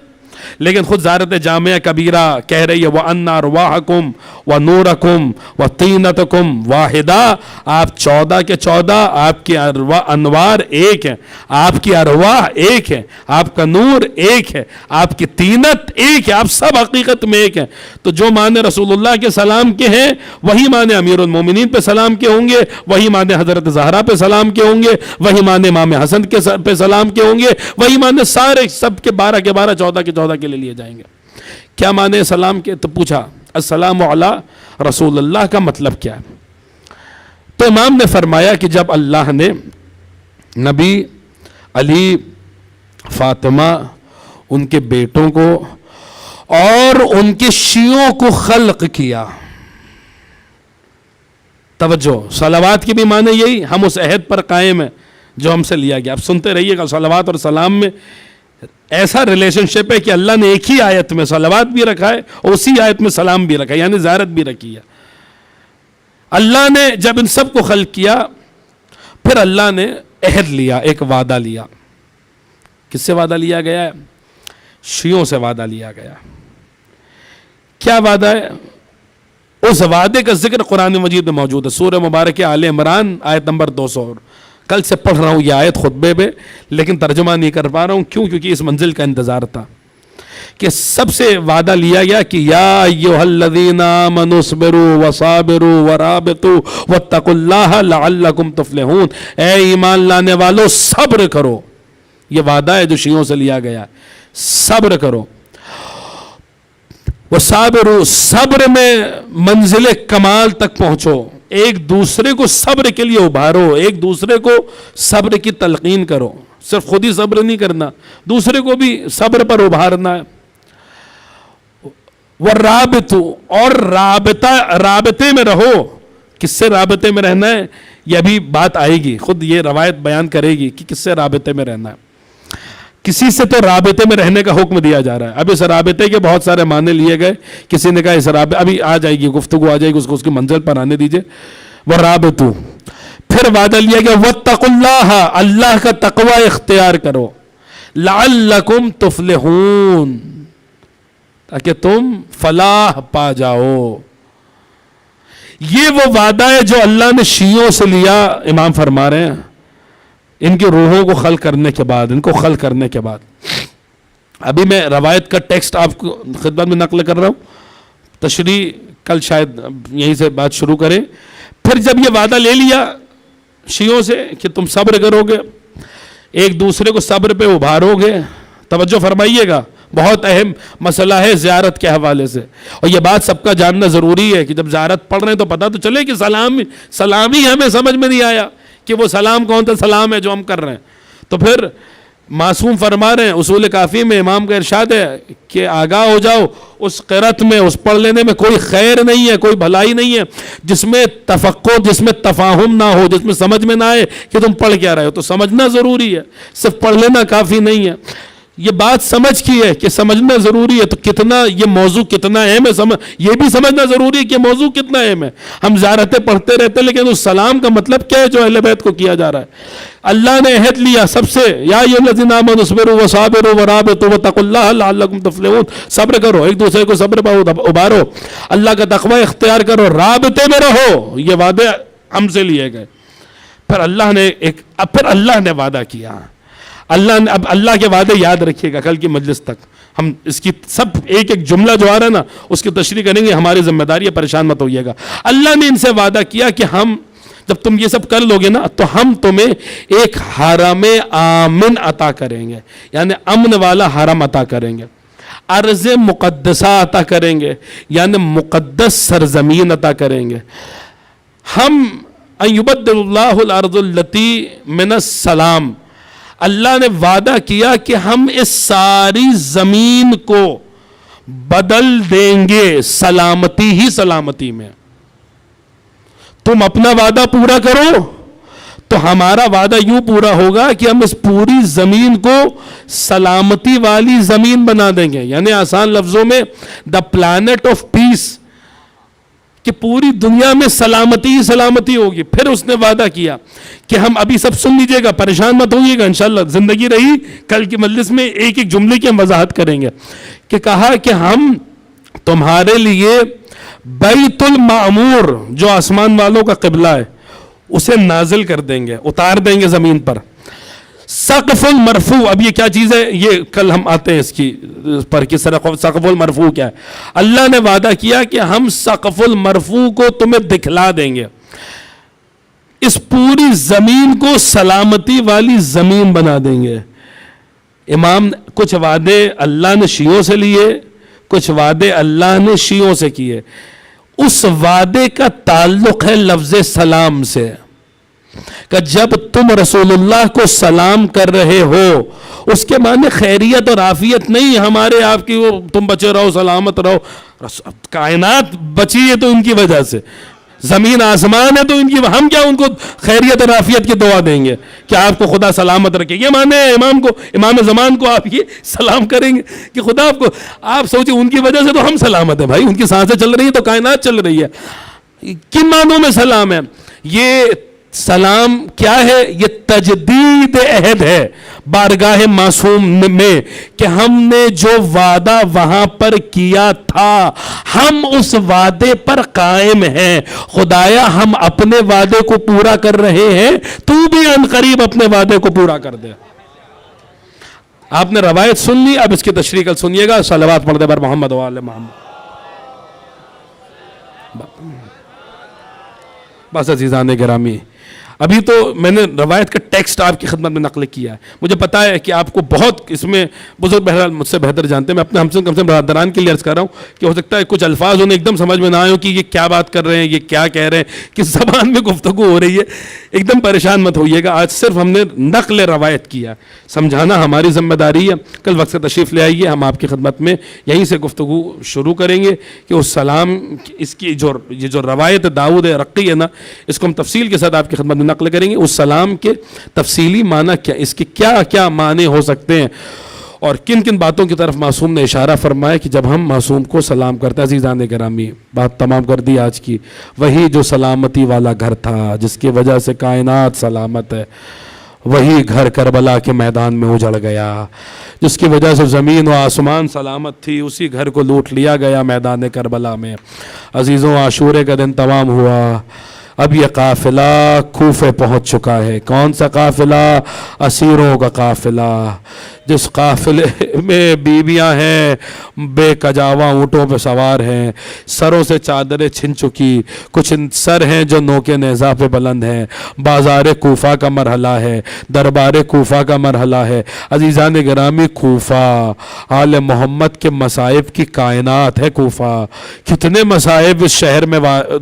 لیکن خود زیارت جامعہ کبیرہ کہہ رہی ہے وَأَنَّ أَرْوَاحَكُمْ وَنُورَكُمْ وَطِينَتَكُمْ وَاحِدَةٌ. آپ 14 کے 14، آپ کی انوار ایک ہیں، آپ کی ارواح ایک ہے، آپ کا نور ایک ہے، آپ کی طینت ایک ہے، آپ سب حقیقت میں ایک ہیں. تو جو معنی رسول اللہ کے سلام کے ہیں وہی معنی امیر المومنین پہ سلام کے ہوں گے، وہی معنی حضرت زہرا پہ سلام کے ہوں گے، وہی معنی امام حسن پہ سلام کے ہوں گے، وہی معنی سارے سب کے 12 کے 12، 14 کے 14 کے لیے جائیں گے. کیا معنی سلام کے؟ تو پوچھا السلام علی رسول اللہ کا مطلب کیا ہے؟ تو امام نے فرمایا کہ جب اللہ نے نبی، علی، فاطمہ، ان کے بیٹوں کو اور ان کے شیعوں کو خلق کیا. توجہ، صلوات کی بھی معنی یہی، ہم اس عہد پر قائم ہیں جو ہم سے لیا گیا. اب سنتے رہیے گا، صلوات اور سلام میں ایسا ریلیشن شپ ہے کہ اللہ نے ایک ہی آیت میں صلوات بھی رکھا ہے اور اسی آیت میں سلام بھی رکھا ہے، یعنی زیارت بھی رکھی ہے. اللہ نے جب ان سب کو خلق کیا پھر اللہ نے عہد لیا، ایک وعدہ لیا. کس سے وعدہ لیا گیا ہے؟ شیعوں سے وعدہ لیا گیا. کیا وعدہ ہے؟ اس وعدے کا ذکر قرآن مجید میں موجود ہے، سورہ مبارکہ آل عمران آیت نمبر 200. کل سے پڑھ رہا ہوں یہ آیت خطبے پہ، لیکن ترجمہ نہیں کر پا رہا ہوں. کیوں؟ کیونکہ اس منزل کا انتظار تھا کہ سب سے وعدہ لیا گیا کہ یا ایھا الذین آمنوا اصبروا وصابروا ورابطوا واتقوا اللہ لعلکم تفلحون. اے ایمان لانے والو صبر کرو. یہ وعدہ ہے جو شیعوں سے لیا گیا، صبر کرو. وصابروا، صبر میں منزل کمال تک پہنچو، ایک دوسرے کو صبر کے لیے ابھارو، ایک دوسرے کو صبر کی تلقین کرو. صرف خود ہی صبر نہیں کرنا، دوسرے کو بھی صبر پر ابھارنا ہے. وَالرَّابِطُ، اور رابطے میں رہو. کس سے رابطے میں رہنا ہے؟ یہ ابھی بات آئے گی، خود یہ روایت بیان کرے گی کہ کس سے رابطے میں رہنا ہے. کسی سے تو رابطے میں رہنے کا حکم دیا جا رہا ہے. اب اس رابطے کے بہت سارے معنی لیے گئے. کسی نے کہا اس رابطے، ابھی آ جائے گی گفتگو، آ جائے گی، اس کی منزل پر آنے دیجئے. وَالرَّابِطُ، پھر وعدہ لیا گیا وَاتَّقُوا اللَّهَ، اللہ کا تقوی اختیار کرو. لَعَلَّكُمْ تُفْلِحُونَ، تاکہ تم فلاح پا جاؤ. یہ وہ وعدہ ہے جو اللہ نے شیعوں سے لیا. امام فرما رہے ہیں ان کی روحوں کو خلق کرنے کے بعد، ان کو خلق کرنے کے بعد. ابھی میں روایت کا ٹیکسٹ آپ کو خدمت میں نقل کر رہا ہوں، تشریح کل شاید یہیں سے بات شروع کریں. پھر جب یہ وعدہ لے لیا شیعوں سے کہ تم صبر کرو گے، ایک دوسرے کو صبر پہ ابھارو گے، توجہ فرمائیے گا، بہت اہم مسئلہ ہے زیارت کے حوالے سے، اور یہ بات سب کا جاننا ضروری ہے کہ جب زیارت پڑھ رہے ہیں تو پتہ تو چلے کہ سلام ہی ہمیں سمجھ میں نہیں آیا کہ وہ سلام کون سا سلام ہے جو ہم کر رہے ہیں۔ تو پھر معصوم فرما رہے ہیں اصول کافی میں امام کا ارشاد ہے کہ آگاہ ہو جاؤ اس قرأت میں، اس پڑھ لینے میں کوئی خیر نہیں ہے، کوئی بھلائی نہیں ہے جس میں تفقہ، جس میں تفاہم نہ ہو، جس میں سمجھ میں نہ آئے کہ تم پڑھ کیا رہے ہو۔ تو سمجھنا ضروری ہے، صرف پڑھ لینا کافی نہیں ہے۔ یہ بات سمجھ کی ہے کہ سمجھنا ضروری ہے، تو کتنا یہ موضوع کتنا اہم ہے، یہ بھی سمجھنا ضروری ہے کہ موضوع کتنا اہم ہے۔ ہم زیارتیں پڑھتے رہتے ہیں لیکن اس سلام کا مطلب کیا ہے جو اہل بیت کو کیا جا رہا ہے؟ اللہ نے عہد لیا سب سے، یا ایھا الذین آمنوا اصبروا وصابروا ورابطوا واتقوا اللہ لعلکم تفلحون، صبر کرو، ایک دوسرے کو صبر پر ابھارو، اللہ کا تقوی اختیار کرو، رابطے میں رہو، یہ وعدے ہم سے لیے گئے۔ پھر اللہ نے وعدہ کیا، اب اللہ کے وعدے یاد رکھیے گا کل کی مجلس تک، ہم اس کی سب ایک ایک جملہ جو آ رہا ہے نا اس کی تشریح کریں گے، ہماری ذمہ داری ہے، پریشان مت ہوئیے گا۔ اللہ نے ان سے وعدہ کیا کہ ہم جب تم یہ سب کر لو گے نا تو ہم تمہیں ایک حرم آمن عطا کریں گے، یعنی امن والا حرم عطا کریں گے، ارض مقدسہ عطا کریں گے، یعنی مقدس سرزمین عطا کریں گے۔ ہم یبدل اللہ الارض التی من السلام، اللہ نے وعدہ کیا کہ ہم اس ساری زمین کو بدل دیں گے سلامتی ہی سلامتی میں۔ تم اپنا وعدہ پورا کرو تو ہمارا وعدہ یوں پورا ہوگا کہ ہم اس پوری زمین کو سلامتی والی زمین بنا دیں گے، یعنی آسان لفظوں میں دا پلانٹ آف پیس، کہ پوری دنیا میں سلامتی ہی سلامتی ہوگی۔ پھر اس نے وعدہ کیا کہ ہم ابھی سب سن لیجئے گا، پریشان مت ہوئیے گا، انشاءاللہ زندگی رہی کل کی مجلس میں ایک ایک جملے کی ہم وضاحت کریں گے، کہ کہا کہ ہم تمہارے لیے بیت المعمور جو آسمان والوں کا قبلہ ہے اسے نازل کر دیں گے، اتار دیں گے زمین پر۔ سقف المرفوع، اب یہ کیا چیز ہے یہ کل ہم آتے ہیں اس کی پر کہ سقف المرفوع کیا ہے۔ اللہ نے وعدہ کیا کہ ہم سقف المرفوع کو تمہیں دکھلا دیں گے، اس پوری زمین کو سلامتی والی زمین بنا دیں گے۔ امام کچھ وعدے اللہ نے شیعوں سے لیے، کچھ وعدے اللہ نے شیعوں سے کیے۔ اس وعدے کا تعلق ہے لفظ سلام سے، کہ جب تم رسول اللہ کو سلام کر رہے ہو اس کے معنی خیریت اور عافیت نہیں ہمارے آپ کی، وہ تم بچے رہو سلامت رہو، کائنات بچی ہے تو ان کی وجہ سے، زمین آسمان ہے تو ان کی، ہم کیا ان کو خیریت اور عافیت کی دعا دیں گے کہ آپ کو خدا سلامت رکھے؟ یہ معنی ہے امام زمان کو آپ یہ سلام کریں گے کہ خدا آپ کو، آپ سوچیں ان کی وجہ سے تو ہم سلامت ہیں بھائی، ان کی سانسیں چل رہی ہیں تو کائنات چل رہی ہے۔ کن معنوں میں سلام ہے؟ یہ سلام کیا ہے؟ یہ تجدید عہد ہے بارگاہ معصوم میں، کہ ہم نے جو وعدہ وہاں پر کیا تھا ہم اس وعدے پر قائم ہیں۔ خدایا ہم اپنے وعدے کو پورا کر رہے ہیں، تو بھی عنقریب اپنے وعدے کو پورا کر دے۔ آپ نے روایت سن لی، اب اس کی تشریح کل سنیے گا، صلوات پڑھ دے بر محمد و آل محمد۔ بس عزیزان گرامی، ابھی تو میں نے روایت کا ٹیکسٹ آپ کی خدمت میں نقل کیا ہے، مجھے پتا ہے کہ آپ کو بہت اس میں بزرگ بہرحال مجھ سے بہتر جانتے ہیں، میں اپنے ہم سے کم سے برادران کے لیے عرض کر رہا ہوں کہ ہو سکتا ہے کچھ الفاظ انہیں ایک دم سمجھ میں نہ آئے ہوں کہ یہ کیا بات کر رہے ہیں، یہ کیا کہہ رہے ہیں، کس زبان میں گفتگو ہو رہی ہے، ایک دم پریشان مت ہوئیے گا۔ آج صرف ہم نے نقل روایت کیا، سمجھانا ہماری ذمہ داری ہے۔ کل وقت سے تشریف لے آئیے، ہم آپ کی خدمت میں یہیں سے گفتگو شروع کریں گے کہ اس سلام، اس کی یہ جو روایت داؤد رقی ہے نا، اس کو ہم تفصیل کے ساتھ آپ کی خدمت میں نقل کریں گے۔ اس سلام کے تفصیلی معنی کیا، اس کے کیا کیا معنی ہو سکتے ہیں، اور کن کن باتوں کی طرف معصوم نے اشارہ فرمایا کہ جب ہم معصوم کو سلام کرتے ہیں۔ عزیزان گرامی، بات تمام کر دی آج کی۔ وہی جو سلامتی والا گھر تھا جس کی وجہ سے کائنات سلامت ہے، وہی گھر کربلا کے میدان میں اجڑ گیا، جس کی وجہ سے زمین و آسمان سلامت تھی، اسی گھر کو لوٹ لیا گیا میدان کربلا میں۔ عزیزوں، عاشورے کا دن تمام ہوا، اب یہ قافلہ کوفے پہنچ چکا ہے۔ کون سا قافلہ؟ اسیروں کا قافلہ، جس قافلے میں بیویاں ہیں بے کجاوا اونٹوں پہ سوار ہیں، سروں سے چادریں چھن چکی، کچھ سر ہیں جو نوکے نیزہ پہ بلند ہیں، بازار کوفہ کا مرحلہ ہے، دربار کوفہ کا مرحلہ ہے۔ عزیزان گرامی، کوفہ آل محمد کے مصائب کی کائنات ہے۔ کوفہ کتنے مصائب اس شہر میں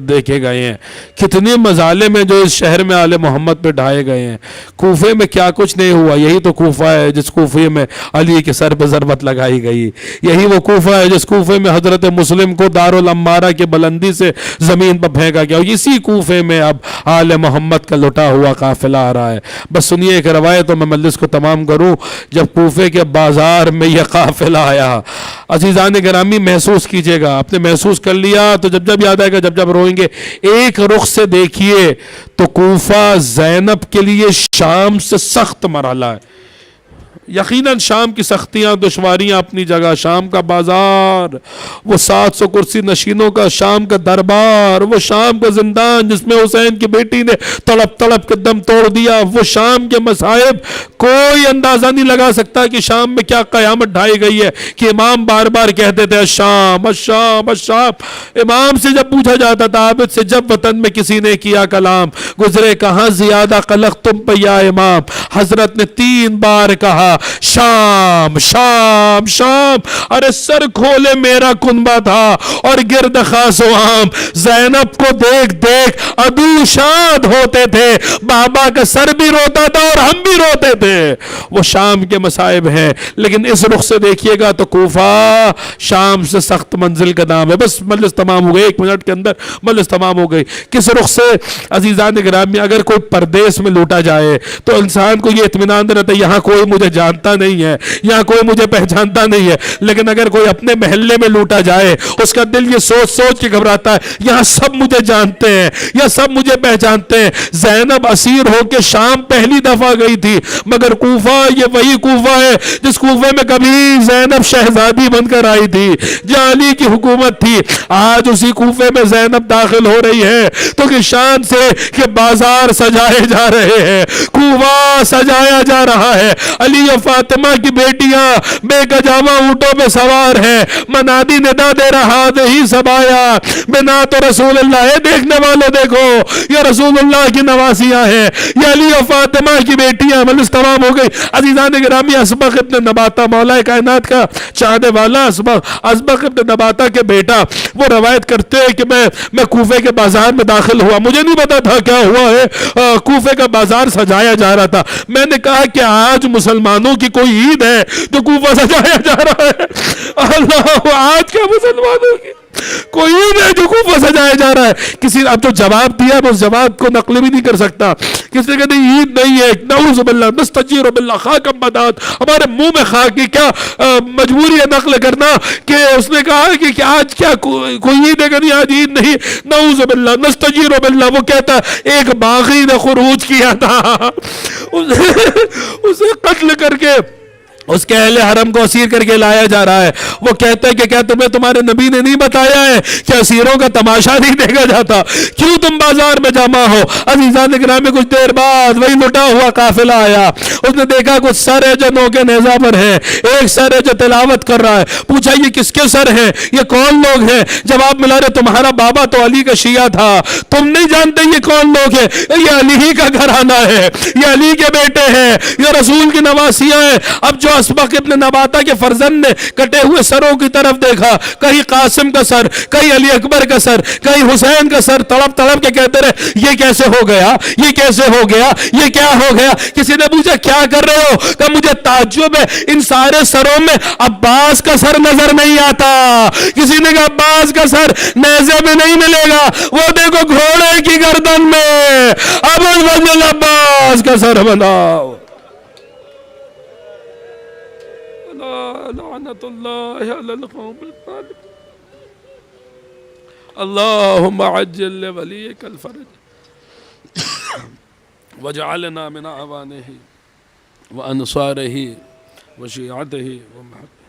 دیکھے گئے ہیں، کتنے مظالم ہیں جو اس شہر میں آل محمد پہ ڈھائے گئے ہیں۔ کوفے میں کیا کچھ نہیں ہوا، یہی تو کوفہ ہے جس کوفے میں علی کے سر پہ ضربت لگائی گئی، یہی وہ کوفہ ہے جس کوفے میں حضرت مسلم کو دارالامارہ کے بلندی سے زمین پر پھینکا گیا، اسی کوفے میں اب آل محمد کا لٹا ہوا قافلہ آ رہا ہے۔ بس سنیے ایک روایت، میں مجلس کو تمام کروں۔ جب کوفے کے بازار میں یہ قافلہ آیا، عزیزان گرامی محسوس کیجئے گا، آپ نے محسوس کر لیا تو جب جب یاد آئے گا، جب جب روئیں گے، ایک رخ سے دیکھیے تو کوفہ زینب کے لیے شام سے سخت مرحلہ ہے۔ یقیناً شام کی سختیاں دشواریاں اپنی جگہ، شام کا بازار، وہ 700 کرسی نشینوں کا شام کا دربار، وہ شام کا زندان جس میں حسین کی بیٹی نے تڑپ تڑپ کے دم توڑ دیا، وہ شام کے مصائب، کوئی اندازہ نہیں لگا سکتا کہ شام میں کیا قیامت ڈھائی گئی ہے کہ امام بار بار کہتے تھے الشام الشام الشام۔ امام سے جب پوچھا جاتا تھا، عابد سے، جب وطن میں کسی نے کیا کلام، گزرے کہاں زیادہ قلق تم پہ یا امام، حضرت نے 3 بار کہا شام شام شام۔ ارے سر کھولے میرا کنبہ تھا اور گرد خاص و عام، زینب کو دیکھ دیکھ عدو شاد ہوتے تھے، بابا کا سر بھی روتا تھا اور ہم بھی روتے تھے۔ وہ شام کے مصائب ہیں، لیکن اس رخ سے دیکھیے گا تو کوفہ شام سے سخت منزل کا نام ہے۔ بس مجلس تمام ہو گئی، 1 منٹ کے اندر مجلس تمام ہو گئی۔ کس رخ سے عزیزان گرامی، اگر کوئی پردیس میں لوٹا جائے تو انسان کو یہ اطمینان رہتا ہے یہاں کوئی مجھے جانتا نہیں ہے، یہاں کوئی مجھے پہچانتا نہیں ہے، لیکن اگر کوئی اپنے محلے میں لوٹا جائے اس کا دل یہ سوچ سوچ کے گھبراتا ہے یہاں سب مجھے جانتے ہیں، یا سب مجھے پہچانتے ہیں۔ زینب اسیر ہو کے شام پہلی دفعہ گئی تھی، مگر کوفہ یہ وہی کوفہ ہے جس کوفے میں کبھی زینب شہزادی بن کر آئی تھی، جہاں علی کی حکومت تھی۔ آج اسی کوفے میں زینب داخل ہو رہی ہے تو کہ شان سے کہ بازار سجائے جا رہے ہیں، کوفہ سجایا جا رہا ہے، علی و فاطمہ کی بیٹیاں بے کجاوا اونٹوں پہ سوار ہیں، منادی ندا دے رہا ہی سبایا بنا تو رسول اللہ ہے، دیکھنے والوں دیکھو یہ رسول اللہ کی نواسیاں ہیں، یہ علی و فاطمہ کی بیٹیاں۔ مجلس تمام ہو گئی۔ عزیزان گرامی، اسبغ ابن نباتہ، مولا کائنات کا چاہنے والا اسبغ ابن نباتہ کے بیٹا، وہ روایت کرتے ہیں کہ میں کوفے کے بازار میں داخل ہوا، مجھے نہیں پتا تھا کیا ہوا ہے، کوفے کا بازار سجایا جا رہا تھا۔ میں نے کہا کہ آج مسلمانوں کی کوئی عید ہے تو کوفہ سجایا جا رہا ہے۔ اللہ، آج کیا مسلمانوں کی کوئی عید ہے جو کوفہ سجایا جا رہا ہے؟ کسی اب جو جواب دیا ہے اس جواب کو نقل بھی نہیں کر سکتا۔ کسی نے کہا نہیں عید نہیں ہے، نعوذ باللہ نستجیر باللہ، خاکم بدات، ہمارے منہ میں خاک کی کیا مجبوری ہے نقل کرنا کہ اس نے کہا کہ آج کیا کوئی عید ہے کہ نہیں، آج عید نہیں، نعوذ باللہ نستجیر باللہ۔ وہ کہتا ہے ایک باغی نے خروج کیا تھا، اسے قتل کر کے اس کے اہل حرم کو اسیر کر کے لایا جا رہا ہے۔ وہ کہتا ہے کہ کیا تمہیں تمہارے نبی نے نہیں بتایا ہے کہ اسیروں کا تماشا نہیں دیکھا جاتا، کیوں تم بازار میں جمع ہو؟ عزیزان گرامی، کچھ دیر بعد وہی لٹا ہوا قافلہ آیا، اس نے دیکھا کچھ سر ہے جو نوکے نیزہ پر ہیں، ایک سر ہے جو تلاوت کر رہا ہے۔ پوچھا یہ کس کے سر ہیں، یہ کون لوگ ہیں؟ جواب ملا رہے تمہارا بابا تو علی کا شیعہ تھا، تم نہیں جانتے یہ کون لوگ ہیں، یہ علی ہی کا گھرانہ ہے، یہ علی کے بیٹے ہیں، یہ رسول کی نواسیاں ہیں۔ اب جو اسبغ ابن نباتہ کے فرزند نے کٹے ہوئے سروں کی طرف دیکھا، کہیں قاسم کا سر، کہیں علی اکبر کا سر، کہیں حسین کا سر، تڑپ تڑپ کے کہتے رہے یہ کیسے ہو گیا، یہ کیسے ہو گیا، یہ کیا ہو گیا؟ کسی نے پوچھا کیا کر رہے ہو؟ کہ مجھے تعجب ہے ان سارے سروں میں عباس کا سر نظر نہیں آتا۔ کسی نے کہا عباس کا سر نیزے میں نہیں ملے گا، وہ دیکھو گھوڑے کی گردن میں ابو الفضل عباس کا سر بناؤ۔ لعنت اللہ علی القوم الظالمین۔ اللہم عجل لولیک الفرج واجعلنا من اعوانہ وانصارہ وشیعتہ ومحبہ